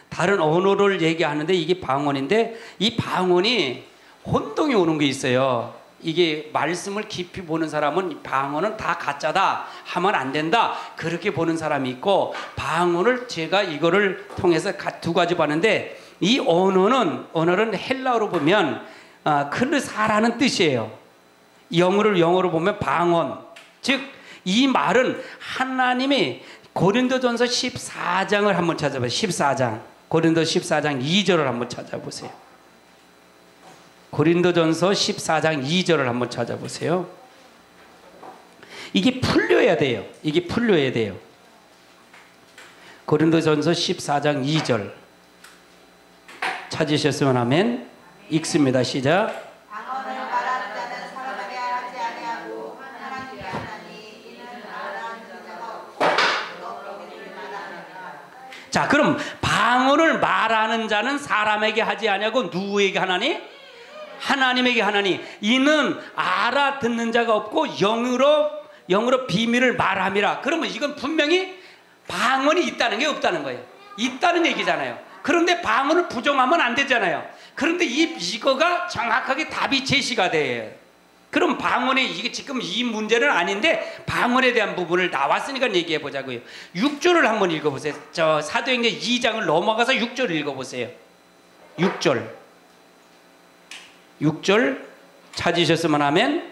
다른 언어를 얘기하는데 이게 방언인데, 이 방언이 혼동이 오는 게 있어요. 이게 말씀을 깊이 보는 사람은 방언은 다 가짜다 하면 안 된다 그렇게 보는 사람이 있고, 방언을 제가 이거를 통해서 두 가지 봤는데, 이 언어는 헬라어로 보면 클르사라는 뜻이에요. 영어로 보면 방언, 즉 이 말은 하나님이 고린도전서 14장을 한번 찾아보세요. 14장, 고린도 14장 2절을 한번 찾아보세요. 고린도전서 14장 2절을 한번 찾아보세요. 이게 풀려야 돼요. 이게 풀려야 돼요. 고린도전서 14장 2절 찾으셨으면 아멘. 읽습니다. 시작. 방언을 말하는 자는 사람에게 하지 아니하고 하나님께 하나니 이는 말하는 자가 없고 너희를 말하느니라. 자, 그럼 방언을 말하는 자는 사람에게 하지 아니하고 누구에게 하나니? 하나님에게 하나니. 이는 알아듣는 자가 없고 영으로 비밀을 말함이라. 그러면 이건 분명히 방언이 있다는 게 없다는 거예요. 있다는 얘기잖아요. 그런데 방언을 부정하면 안 되잖아요. 그런데 이거가 정확하게 답이 제시가 돼요. 그럼 방언이 이게 지금 이 문제는 아닌데 방언에 대한 부분을 나왔으니까 얘기해 보자고요. 6절을 한번 읽어보세요. 저 사도행전 2장을 넘어가서 6절을 읽어보세요. 6절 찾으셨으면 하면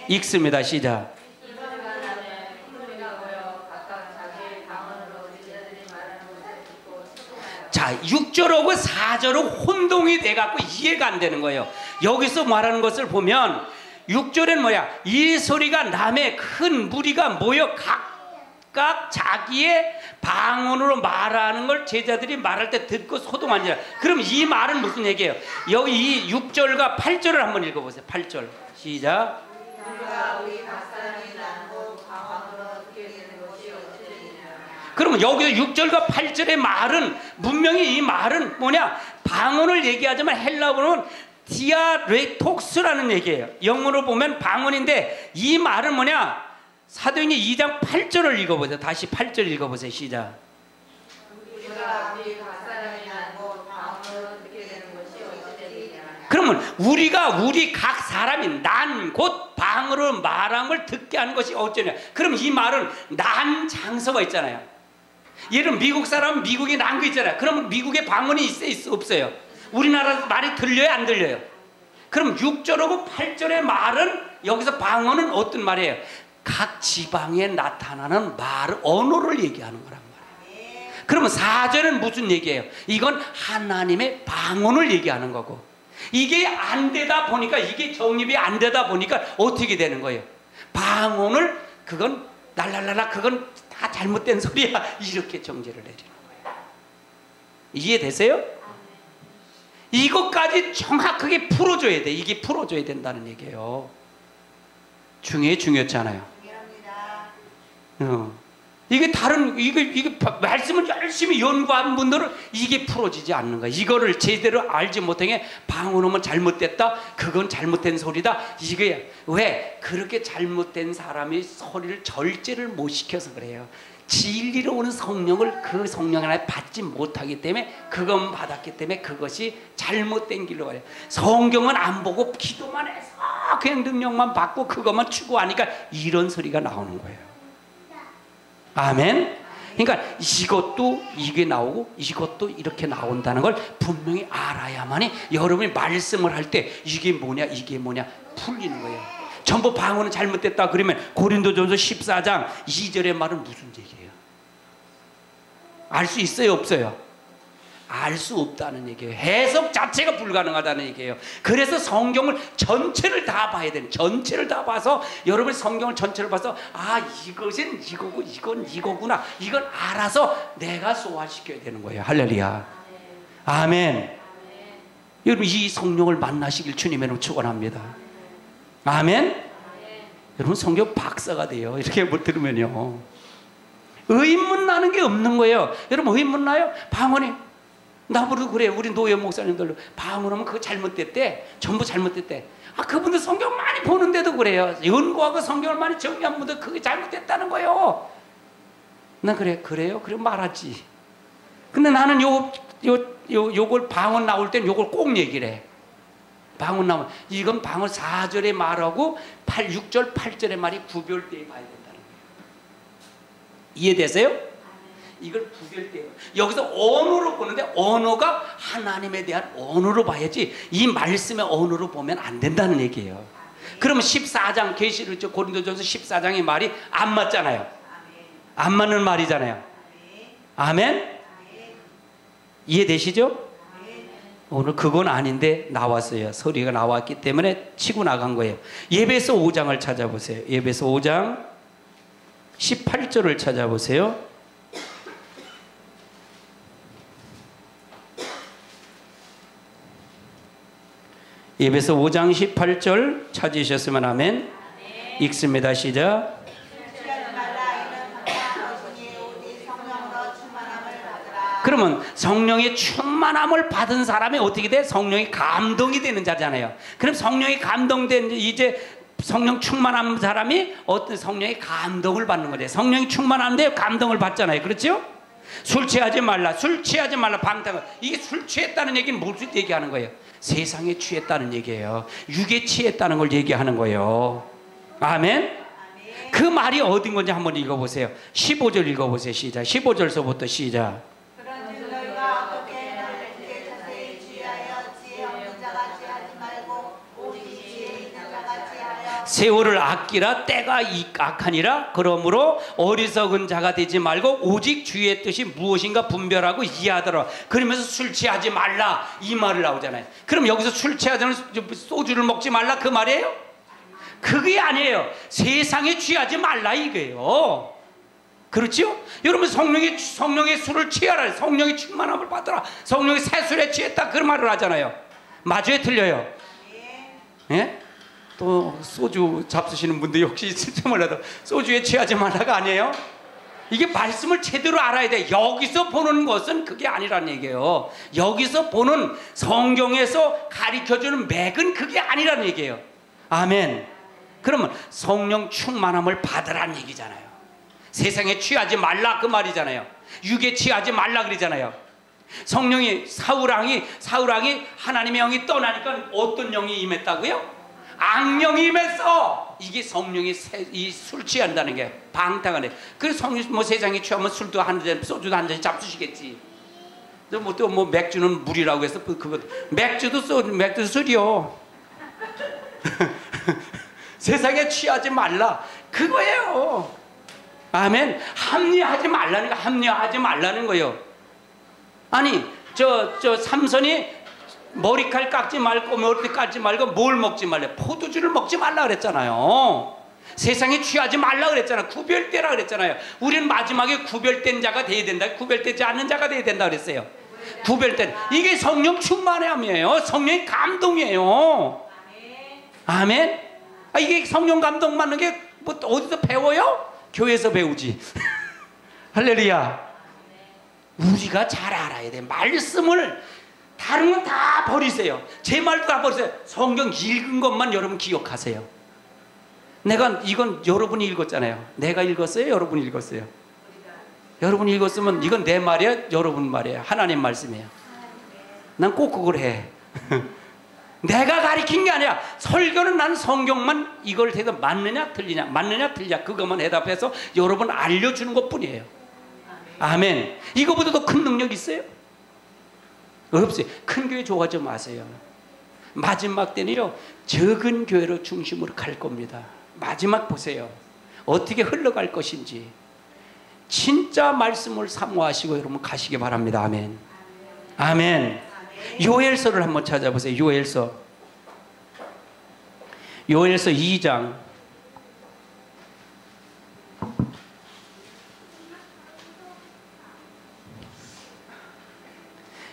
읽습니다. 시작. 자, 6절하고 4절은 혼동이 돼갖고 이해가 안 되는 거예요. 여기서 말하는 것을 보면 6절엔 뭐야? 이 소리가 남의 큰 무리가 모여 각각 자기의 방언으로 말하는 걸 제자들이 말할 때 듣고 소동하니라. 그럼 이 말은 무슨 얘기예요? 여기 이 6절과 8절을 한번 읽어보세요. 8절 시작. 그러면 여기서 6절과 8절의 말은 분명히 이 말은 뭐냐? 방언을 얘기하지만 헬라어로는 디아레톡스라는 얘기예요. 영어로 보면 방언인데 이 말은 뭐냐? 사도행전 2장 8절을 읽어보세요. 다시 8절 읽어보세요. 시작. 그러면 우리 각 사람이 난 곧 방언으로 말한 걸 듣게 하는 것이 어쩌냐? 그럼 이 말은 난 장소가 있잖아요. 예를 들면 미국 사람은 미국에 난 거 있잖아요. 그러면 미국에 방언이 있어 없어요? 우리나라 말이 들려요 안 들려요? 그럼 6절하고 8절의 말은 여기서 방언은 어떤 말이에요? 각 지방에 나타나는 언어를 얘기하는 거란 말이에요. 그러면 4절은 무슨 얘기예요? 이건 하나님의 방언을 얘기하는 거고, 이게 안 되다 보니까, 이게 정립이 안 되다 보니까 어떻게 되는 거예요? 방언을, 그건 날랄랄라, 그건 다 잘못된 소리야, 이렇게 정죄를 내리는 거예요. 이해되세요? 이것까지 정확하게 풀어줘야 돼. 이게 풀어줘야 된다는 얘기예요. 중요했잖아요. 이게 이게 말씀을 열심히 연구한 분들은 이게 풀어지지 않는 거야. 이거를 제대로 알지 못한 게, 방언하면 잘못됐다, 그건 잘못된 소리다. 이게 왜 그렇게 잘못된 사람이 소리를 절제를 못 시켜서 그래요. 진리로 오는 성령을 그 성령 안에 받지 못하기 때문에, 그것만 받았기 때문에 그것이 잘못된 길로 가요. 성경은 안 보고 기도만 해서 그냥 능력만 받고 그것만 추구하니까 이런 소리가 나오는 거예요. 아멘. 그러니까 이것도 이게 나오고 이것도 이렇게 나온다는 걸 분명히 알아야만이 여러분이 말씀을 할 때 이게 뭐냐 이게 뭐냐 풀리는 거예요. 전부 방언은 잘못됐다 그러면 고린도전서 14장 2절의 말은 무슨 얘기예요? 알 수 있어요, 없어요? 알 수 없다는 얘기예요. 해석 자체가 불가능하다는 얘기예요. 그래서 성경을 전체를 다 봐야 되는, 전체를 다 봐서 여러분이 성경을 전체를 봐서, 아, 이것은 이거고 이건 이거구나, 이건 알아서 내가 소화시켜야 되는 거예요. 할렐루야. 아멘. 여러분, 이 성령을 만나시길 주님의 이름으로 축원합니다. 아멘. 여러분, 성경 박사가 돼요. 이렇게 못 들으면요. 의문 나는 게 없는 거예요. 여러분, 의문 나요? 방언이 나보고 그래요. 우리 노예 목사님들도 방언하면 그거 잘못됐대. 전부 잘못됐대. 아, 그분들 성경 많이 보는데도 그래요. 연구하고 성경을 많이 정리한 분들 그게 잘못됐다는 거예요. 난 그래요? 그럼 말하지. 근데 나는 요걸 방언 나올 땐 요걸 꼭 얘기를 해. 방언 나오면 이건 방언 4절의 말하고 6절 8절의 말이 구별되어 봐야 된다는 거예요. 이해되세요? 이걸 구별돼요. 여기서 언어로 보는데 언어가 하나님에 대한 언어로 봐야지 이 말씀의 언어로 보면 안 된다는 얘기예요. 그러면 14장 계시록 고린도전서 14장의 말이 안 맞잖아요. 안 맞는 말이잖아요. 아멘? 이해되시죠? 오늘 그건 아닌데 나왔어요. 소리가 나왔기 때문에 치고 나간 거예요. 에베소 5장을 찾아보세요. 에베소 5장 18절을 찾아보세요. 에베소 5장 18절 찾으셨으면 아멘. 읽습니다. 시작. 그러면 성령의 충만함을 받은 사람이 어떻게 돼? 성령이 감동이 되는 자잖아요. 그럼 성령이 감동된, 이제 성령 충만한 사람이 어떤 성령의 감동을 받는 거죠. 성령이 충만한데 감동을 받잖아요. 그렇죠? 술 취하지 말라, 술 취하지 말라, 방탕을. 이게 술 취했다는 얘기는 무슨 얘기하는 거예요? 세상에 취했다는 얘기예요. 육에 취했다는 걸 얘기하는 거예요. 아멘? 그 말이 어딘 건지 한번 읽어보세요. 15절 읽어보세요. 시작. 15절서부터 시작. 그런즉 너희가 어떻게 너희에게 자세히 취하여 지혜 없는 자같이 하지 말고 오직 지혜 있는 자같이 하여 세월을 아끼라, 때가 악하니라. 그러므로 어리석은 자가 되지 말고 오직 주의 뜻이 무엇인가 분별하고 이해하더라. 그러면서 술 취하지 말라 이 말을 나오잖아요. 그럼 여기서 술 취하자는 소주를 먹지 말라 그 말이에요? 그게 아니에요. 세상에 취하지 말라 이거예요. 그렇죠? 여러분, 성령의 술을 취하라, 성령의 충만함을 받아라, 성령의 새술에 취했다, 그런 말을 하잖아요. 맞아요, 틀려요? 예? 또 소주 잡수시는 분들 역시 있을지 몰라도 소주에 취하지 말라가 아니에요? 이게 말씀을 제대로 알아야 돼. 여기서 보는 것은 그게 아니라는 얘기예요. 여기서 보는 성경에서 가르쳐주는 맥은 그게 아니라는 얘기예요. 아멘. 그러면 성령 충만함을 받으라는 얘기잖아요. 세상에 취하지 말라 그 말이잖아요. 육에 취하지 말라 그러잖아요. 성령이 사울왕이 하나님의 영이 떠나니까 어떤 영이 임했다고요? 악령이 임했어. 이게 성령이 술 취한다는 게 방탕하네. 그래서 뭐 세상에 취하면 술도 한 잔, 소주도 한 잔 잡수시겠지. 또 뭐 맥주는 물이라고 해서 그거 맥주도 술이요. 세상에 취하지 말라 그거예요. 아멘. 합리화하지 말라는 거예요. 아니 저 삼손이 머리칼 깎지 말고 머리 깎지 말고 뭘 먹지 말래? 포도주를 먹지 말라 그랬잖아요. 세상에 취하지 말라 그랬잖아요. 구별되라 그랬잖아요. 우리는 마지막에 구별된 자가 돼야 된다. 구별되지 않는 자가 돼야 된다 그랬어요. 구별된, 이게 성령 충만함이에요. 성령의 감동이에요. 아멘. 이게 성령 감동 받는 게 뭐 어디서 배워요? 교회에서 배우지. 할렐루야. 우리가 잘 알아야 돼. 말씀을, 다른 건 다 버리세요. 제 말도 다 버리세요. 성경 읽은 것만 여러분 기억하세요. 내가 이건 여러분이 읽었잖아요. 내가 읽었어요? 여러분이 읽었어요? 여러분이 읽었으면 이건 내 말이야? 여러분 말이야? 하나님 말씀이에요. 난 꼭 그걸 해. 내가 가르친 게 아니야. 설교는 난 성경만 이걸 해서 맞느냐 틀리냐, 맞느냐 틀리냐 그것만 대답해서 여러분 알려주는 것뿐이에요. 아멘. 이거보다 더 큰 능력 있어요? 없어요. 큰 교회 좋아하지 마세요. 마지막 때는요, 적은 교회로 중심으로 갈 겁니다. 마지막 보세요. 어떻게 흘러갈 것인지. 진짜 말씀을 사모하시고 여러분 가시기 바랍니다. 아멘. 아멘. 요엘서를 한번 찾아보세요. 요엘서 2장.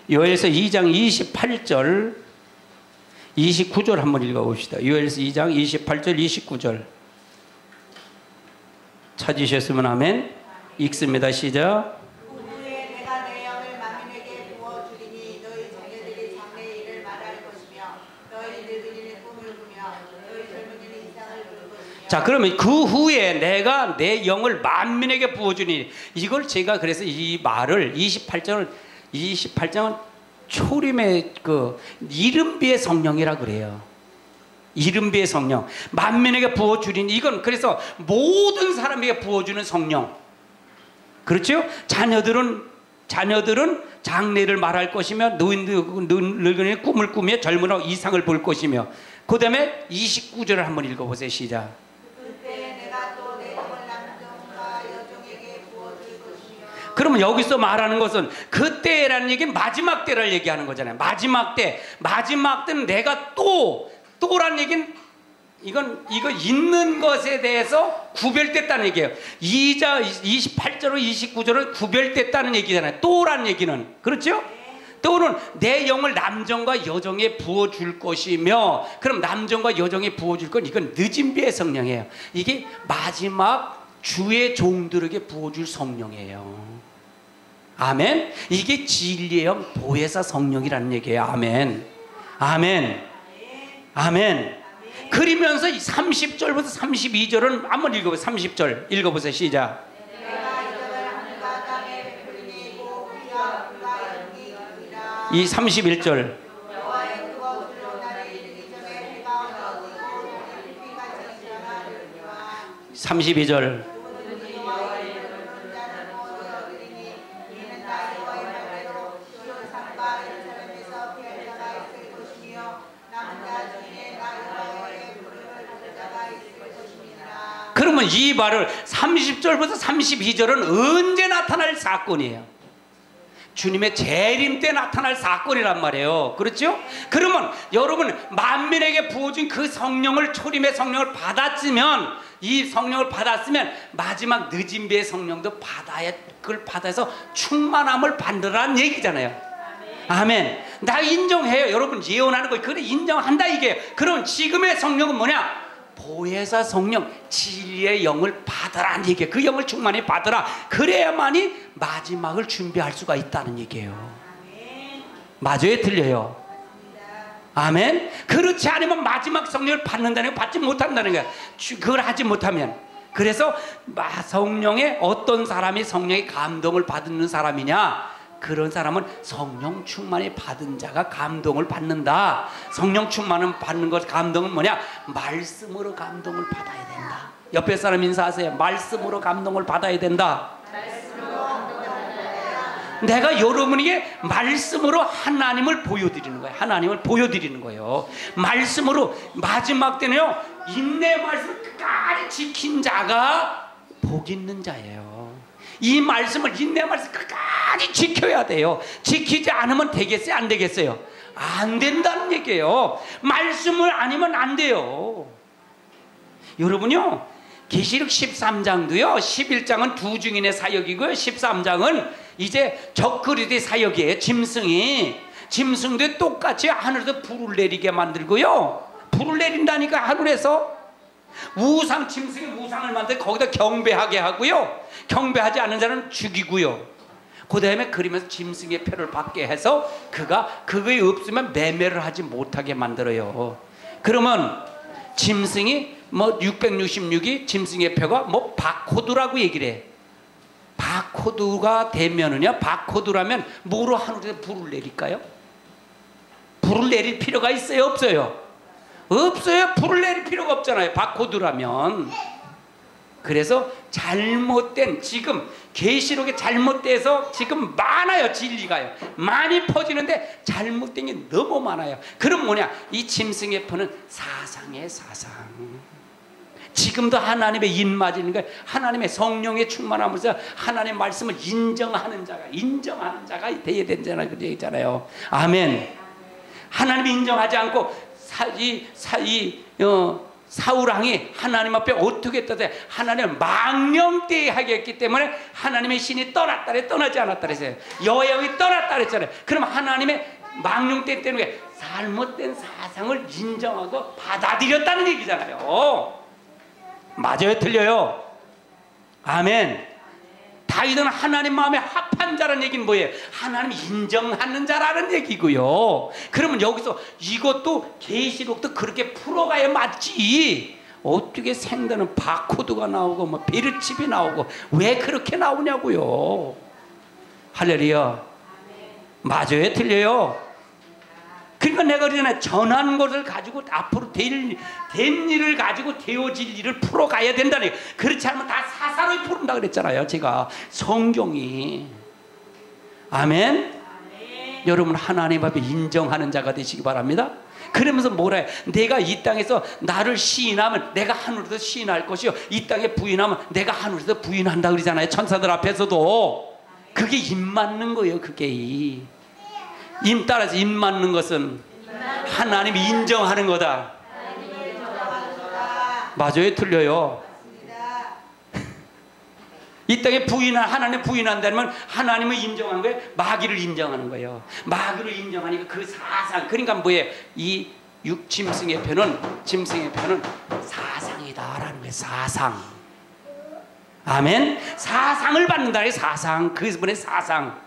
요엘서 2장 28절 29절 한번 읽어봅시다. 요엘서 2장 28절 29절 찾으셨으면 아멘. 읽습니다. 시작. 자, 그러면 그 후에 내가 내 영을 만민에게 부어주니, 이걸 제가 그래서 이 말을 28장은 초림의 그 이른비의 성령이라 그래요. 이른비의 성령, 만민에게 부어주니, 이건 그래서 모든 사람에게 부어주는 성령. 그렇죠? 자녀들은 장래를 말할 것이며, 늙은이는 꿈을 꾸며 젊은이는 이상을 볼 것이며. 그 다음에 29절을 한번 읽어보세요. 시작. 그러면 여기서 말하는 것은 그때라는 얘기는 마지막 때를 얘기하는 거잖아요. 마지막 때는 내가 또라는 얘기는 이거 있는 것에 대해서 구별됐다는 얘기예요. 28절로 29절은 구별됐다는 얘기잖아요. 또라는 얘기는. 그렇죠? 또는 내 영을 남정과 여정에 부어줄 것이며, 그럼 남정과 여정에 부어줄 건 이건 늦은 비의 성령이에요. 이게 마지막 주의 종들에게 부어줄 성령이에요. 아멘. 이게 진리의 영 보혜사 성령이라는 얘기예요. 아멘. 아멘. 아멘. 그러면서 30절부터 32절은 한번 읽어보세요. 30절 읽어보세요. 시작. 이 31절 32절 그러면 이 말을 30절부터 32절은 언제 나타날 사건이에요? 주님의 재림 때 나타날 사건이란 말이에요. 그렇죠? 그러면 여러분 만민에게 부어준 그 성령을, 초림의 성령을 받았으면, 이 성령을 받았으면 마지막 늦은 비의 성령도 그걸 받아서 충만함을 받으라는 얘기잖아요. 아멘. 나 인정해요. 여러분 예언하는 거 그래 인정한다 이게. 그럼 지금의 성령은 뭐냐? 보혜사 성령, 진리의 영을 받으라는 얘기예요. 그 영을 충만히 받으라. 그래야만이 마지막을 준비할 수가 있다는 얘기예요. 맞아요? 틀려요? 아멘. 그렇지 않으면 마지막 성령을 받는다는 거, 받지 못한다는 거야. 그걸 하지 못하면. 그래서 성령의 어떤 사람이 성령의 감동을 받는 사람이냐? 그런 사람은 성령 충만히 받은 자가 감동을 받는다. 성령 충만을 받는 것, 감동은 뭐냐? 말씀으로 감동을 받아야 된다. 옆에 사람 인사하세요. 말씀으로 감동을 받아야 된다. 내가 여러분에게 말씀으로 하나님을 보여드리는 거예요. 하나님을 보여드리는 거예요. 말씀으로. 마지막 때는요, 인내 말씀을 끝까지 지킨 자가 복 있는 자예요. 이 말씀을, 인내 말씀 끝까지 지켜야 돼요. 지키지 않으면 되겠어요? 안 되겠어요? 안 된다는 얘기예요. 말씀을 아니면 안 돼요. 여러분요, 계시록 13장도요 11장은 두 증인의 사역이고요 13장은 이제 적그리스도의 사역이에요. 짐승도 똑같이 하늘에서 불을 내리게 만들고요, 불을 내린다니까 하늘에서 짐승이 우상을 만들어 거기다 경배하게 하고요, 경배하지 않는 자는 죽이고요, 그 다음에 그러면서 짐승의 표를 받게 해서 그거에 없으면 매매를 하지 못하게 만들어요. 그러면 짐승이 666이 짐승의 표가 바코드라고 얘기를 해. 바코드가 되면은요, 바코드라면 뭐로 하늘에 불을 내릴까요? 불을 내릴 필요가 있어요, 없어요? 없어요. 불을 내릴 필요가 없잖아요, 바코드라면. 그래서 잘못된, 지금 계시록에 잘못돼서 지금 많아요. 진리가요 많이 퍼지는데 잘못된 게 너무 많아요. 그럼 뭐냐, 이 짐승의 표는 사상이에요. 사상. 지금도 하나님의 입맞이는 거예요. 하나님의 성령의 충만함으로써 하나님의 말씀을 인정하는 자가 되어야 된다는 그 얘기잖아요. 아멘. 하나님이 인정하지 않고 사울왕이 하나님 앞에 어떻게 떠나요? 하나님을 망령되이 하겠기 때문에 하나님의 신이 떠나지 않았다 그랬어요. 여호와의 영이 떠났다 그랬잖아요. 그럼 하나님의 망령되이 때문에 잘못된 사상을 인정하고 받아들였다는 얘기잖아요. 맞아요, 틀려요? 아멘. 다윗은 하나님 마음에 합한 자라는 얘기는 뭐예요? 하나님 인정하는 자라는 얘기고요. 그러면 여기서 이것도 계시록도 그렇게 풀어가야 맞지. 어떻게 생다는 바코드가 나오고 베르칩이 나오고 왜 그렇게 나오냐고요. 할렐루야. 맞아요, 틀려요? 그러니까 내가 그러잖아요. 전한 것을 가지고 앞으로 된 일을 가지고 되어질 일을 풀어가야 된다니. 그렇지 않으면 다 사사로이 풀은다 그랬잖아요, 제가. 성경이. 아멘? 여러분 하나님 앞에 인정하는 자가 되시기 바랍니다. 그러면서 뭐라 해? 내가 이 땅에서 나를 시인하면 내가 하늘에서 시인할 것이요, 이 땅에 부인하면 내가 하늘에서 부인한다 그러잖아요, 천사들 앞에서도. 그게 입 맞는 거예요. 그게 입 따라서 입 맞는 것은 하나님이 인정하는 거다. 맞아요, 틀려요? 이 땅에 하나님 부인한다면 하나님을 인정하는 거예요, 마귀를 인정하는 거예요. 마귀를 인정하니까 그 사상, 그러니까 뭐예요? 이 짐승의 표는 사상이다라는 거예요. 사상. 아멘. 사상을 받는다. 사상. 그분의 사상.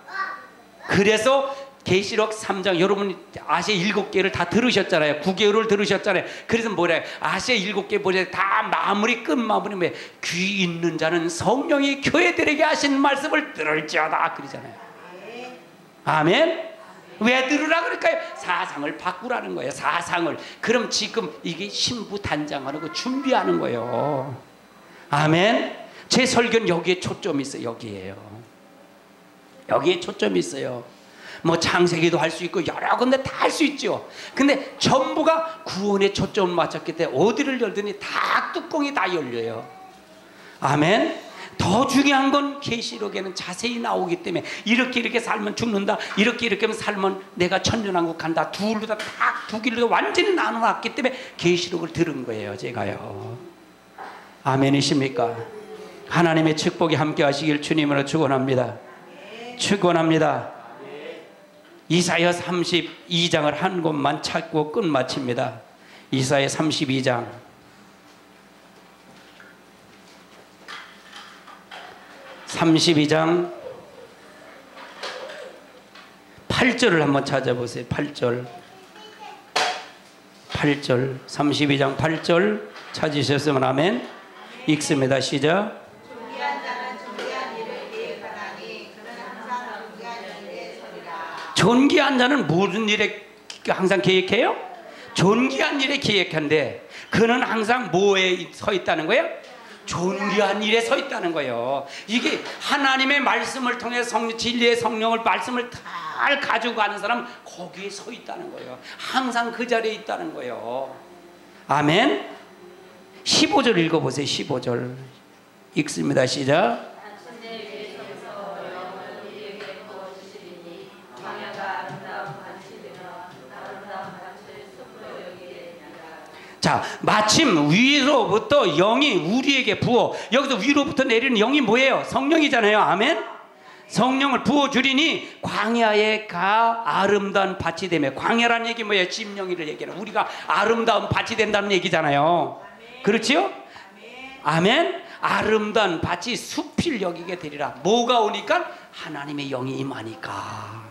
그래서 계시록 3장, 여러분 아시아 7개를 다 들으셨잖아요. 9개월을 들으셨잖아요. 그래서 뭐래? 아시아 7개 뭐래? 다 마무리 끝마무리 왜? 귀 있는 자는 성령이 교회들에게 하신 말씀을 들을지어다 그러잖아요. 아멘. 왜 들으라 그럴까요? 사상을 바꾸라는 거예요. 사상을. 그럼 지금 이게 신부 단장하는 거 준비하는 거예요. 아멘. 제 설교는 여기에 초점이 있어요. 여기에 초점이 있어요. 창세기도 할 수 있고 여러 군데 다 할 수 있죠. 근데 전부가 구원에 초점을 맞췄기 때문에 어디를 열더니 다 뚜껑이 다 열려요. 아멘. 더 중요한 건 계시록에는 자세히 나오기 때문에 이렇게 살면 죽는다, 이렇게 하면 살면 내가 천년왕국 간다, 두 길로 완전히 나눠놨기 때문에 계시록을 들은 거예요, 제가요. 아멘이십니까? 하나님의 축복이 함께 하시길 주님으로 축원합니다. 축원합니다. 이사야 32장을 한 곳만 찾고 끝마칩니다. 이사야 32장. 32장 8절을 한번 찾아보세요. 8절. 32장 8절 찾으셨으면 아멘. 읽습니다. 시작. 존귀한 자는 무슨 일에 항상 계획해요? 존귀한 일에 계획한데 그는 항상 뭐에 서 있다는 거예요? 존귀한 일에 서 있다는 거예요. 이게 하나님의 말씀을 통해 진리의 성령을 말씀을 잘 가지고 가는 사람은 거기에 서 있다는 거예요. 항상 그 자리에 있다는 거예요. 아멘. 15절 읽어보세요. 15절 읽습니다. 시작. 자, 마침 위로부터 영이 우리에게 부어, 여기서 위로부터 내리는 영이 뭐예요? 성령이잖아요. 아멘. 성령을 부어주리니 광야에 가 아름다운 밭이 되며, 광야란 얘기 뭐예요? 심령이를 얘기하는, 우리가 아름다운 밭이 된다는 얘기잖아요. 그렇지요? 아멘. 아름다운 밭이 숲을 여기게 되리라. 뭐가 오니까? 하나님의 영이 임하니까.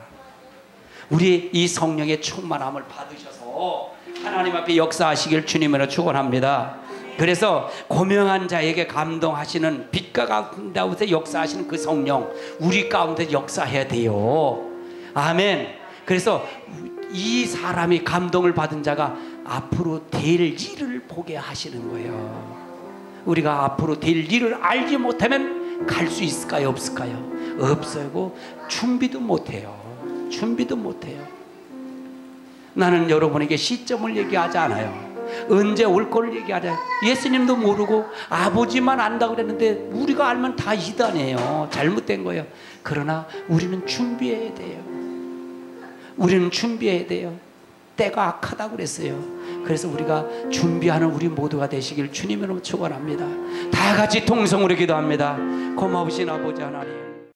우리 이 성령의 충만함을 받으셔서 하나님 앞에 역사하시길 주님으로 축원합니다. 그래서 고명한 자에게 감동하시는, 빛과 가운데 역사하시는 그 성령, 우리 가운데 역사해야 돼요. 아멘. 그래서 이 사람이 감동을 받은 자가 앞으로 될 일을 보게 하시는 거예요. 우리가 앞으로 될 일을 알지 못하면 갈 수 있을까요? 없을까요? 없어요. 준비도 못해요. 준비도 못해요. 나는 여러분에게 시점을 얘기하지 않아요. 언제 올 거를 얘기하자. 예수님도 모르고 아버지만 안다고 그랬는데 우리가 알면 다 이단이에요. 잘못된 거예요. 그러나 우리는 준비해야 돼요. 우리는 준비해야 돼요. 때가 악하다고 그랬어요. 그래서 우리가 준비하는 우리 모두가 되시길 주님으로 축원합니다. 다 같이 통성으로 기도합니다. 고마우신 아버지 하나님,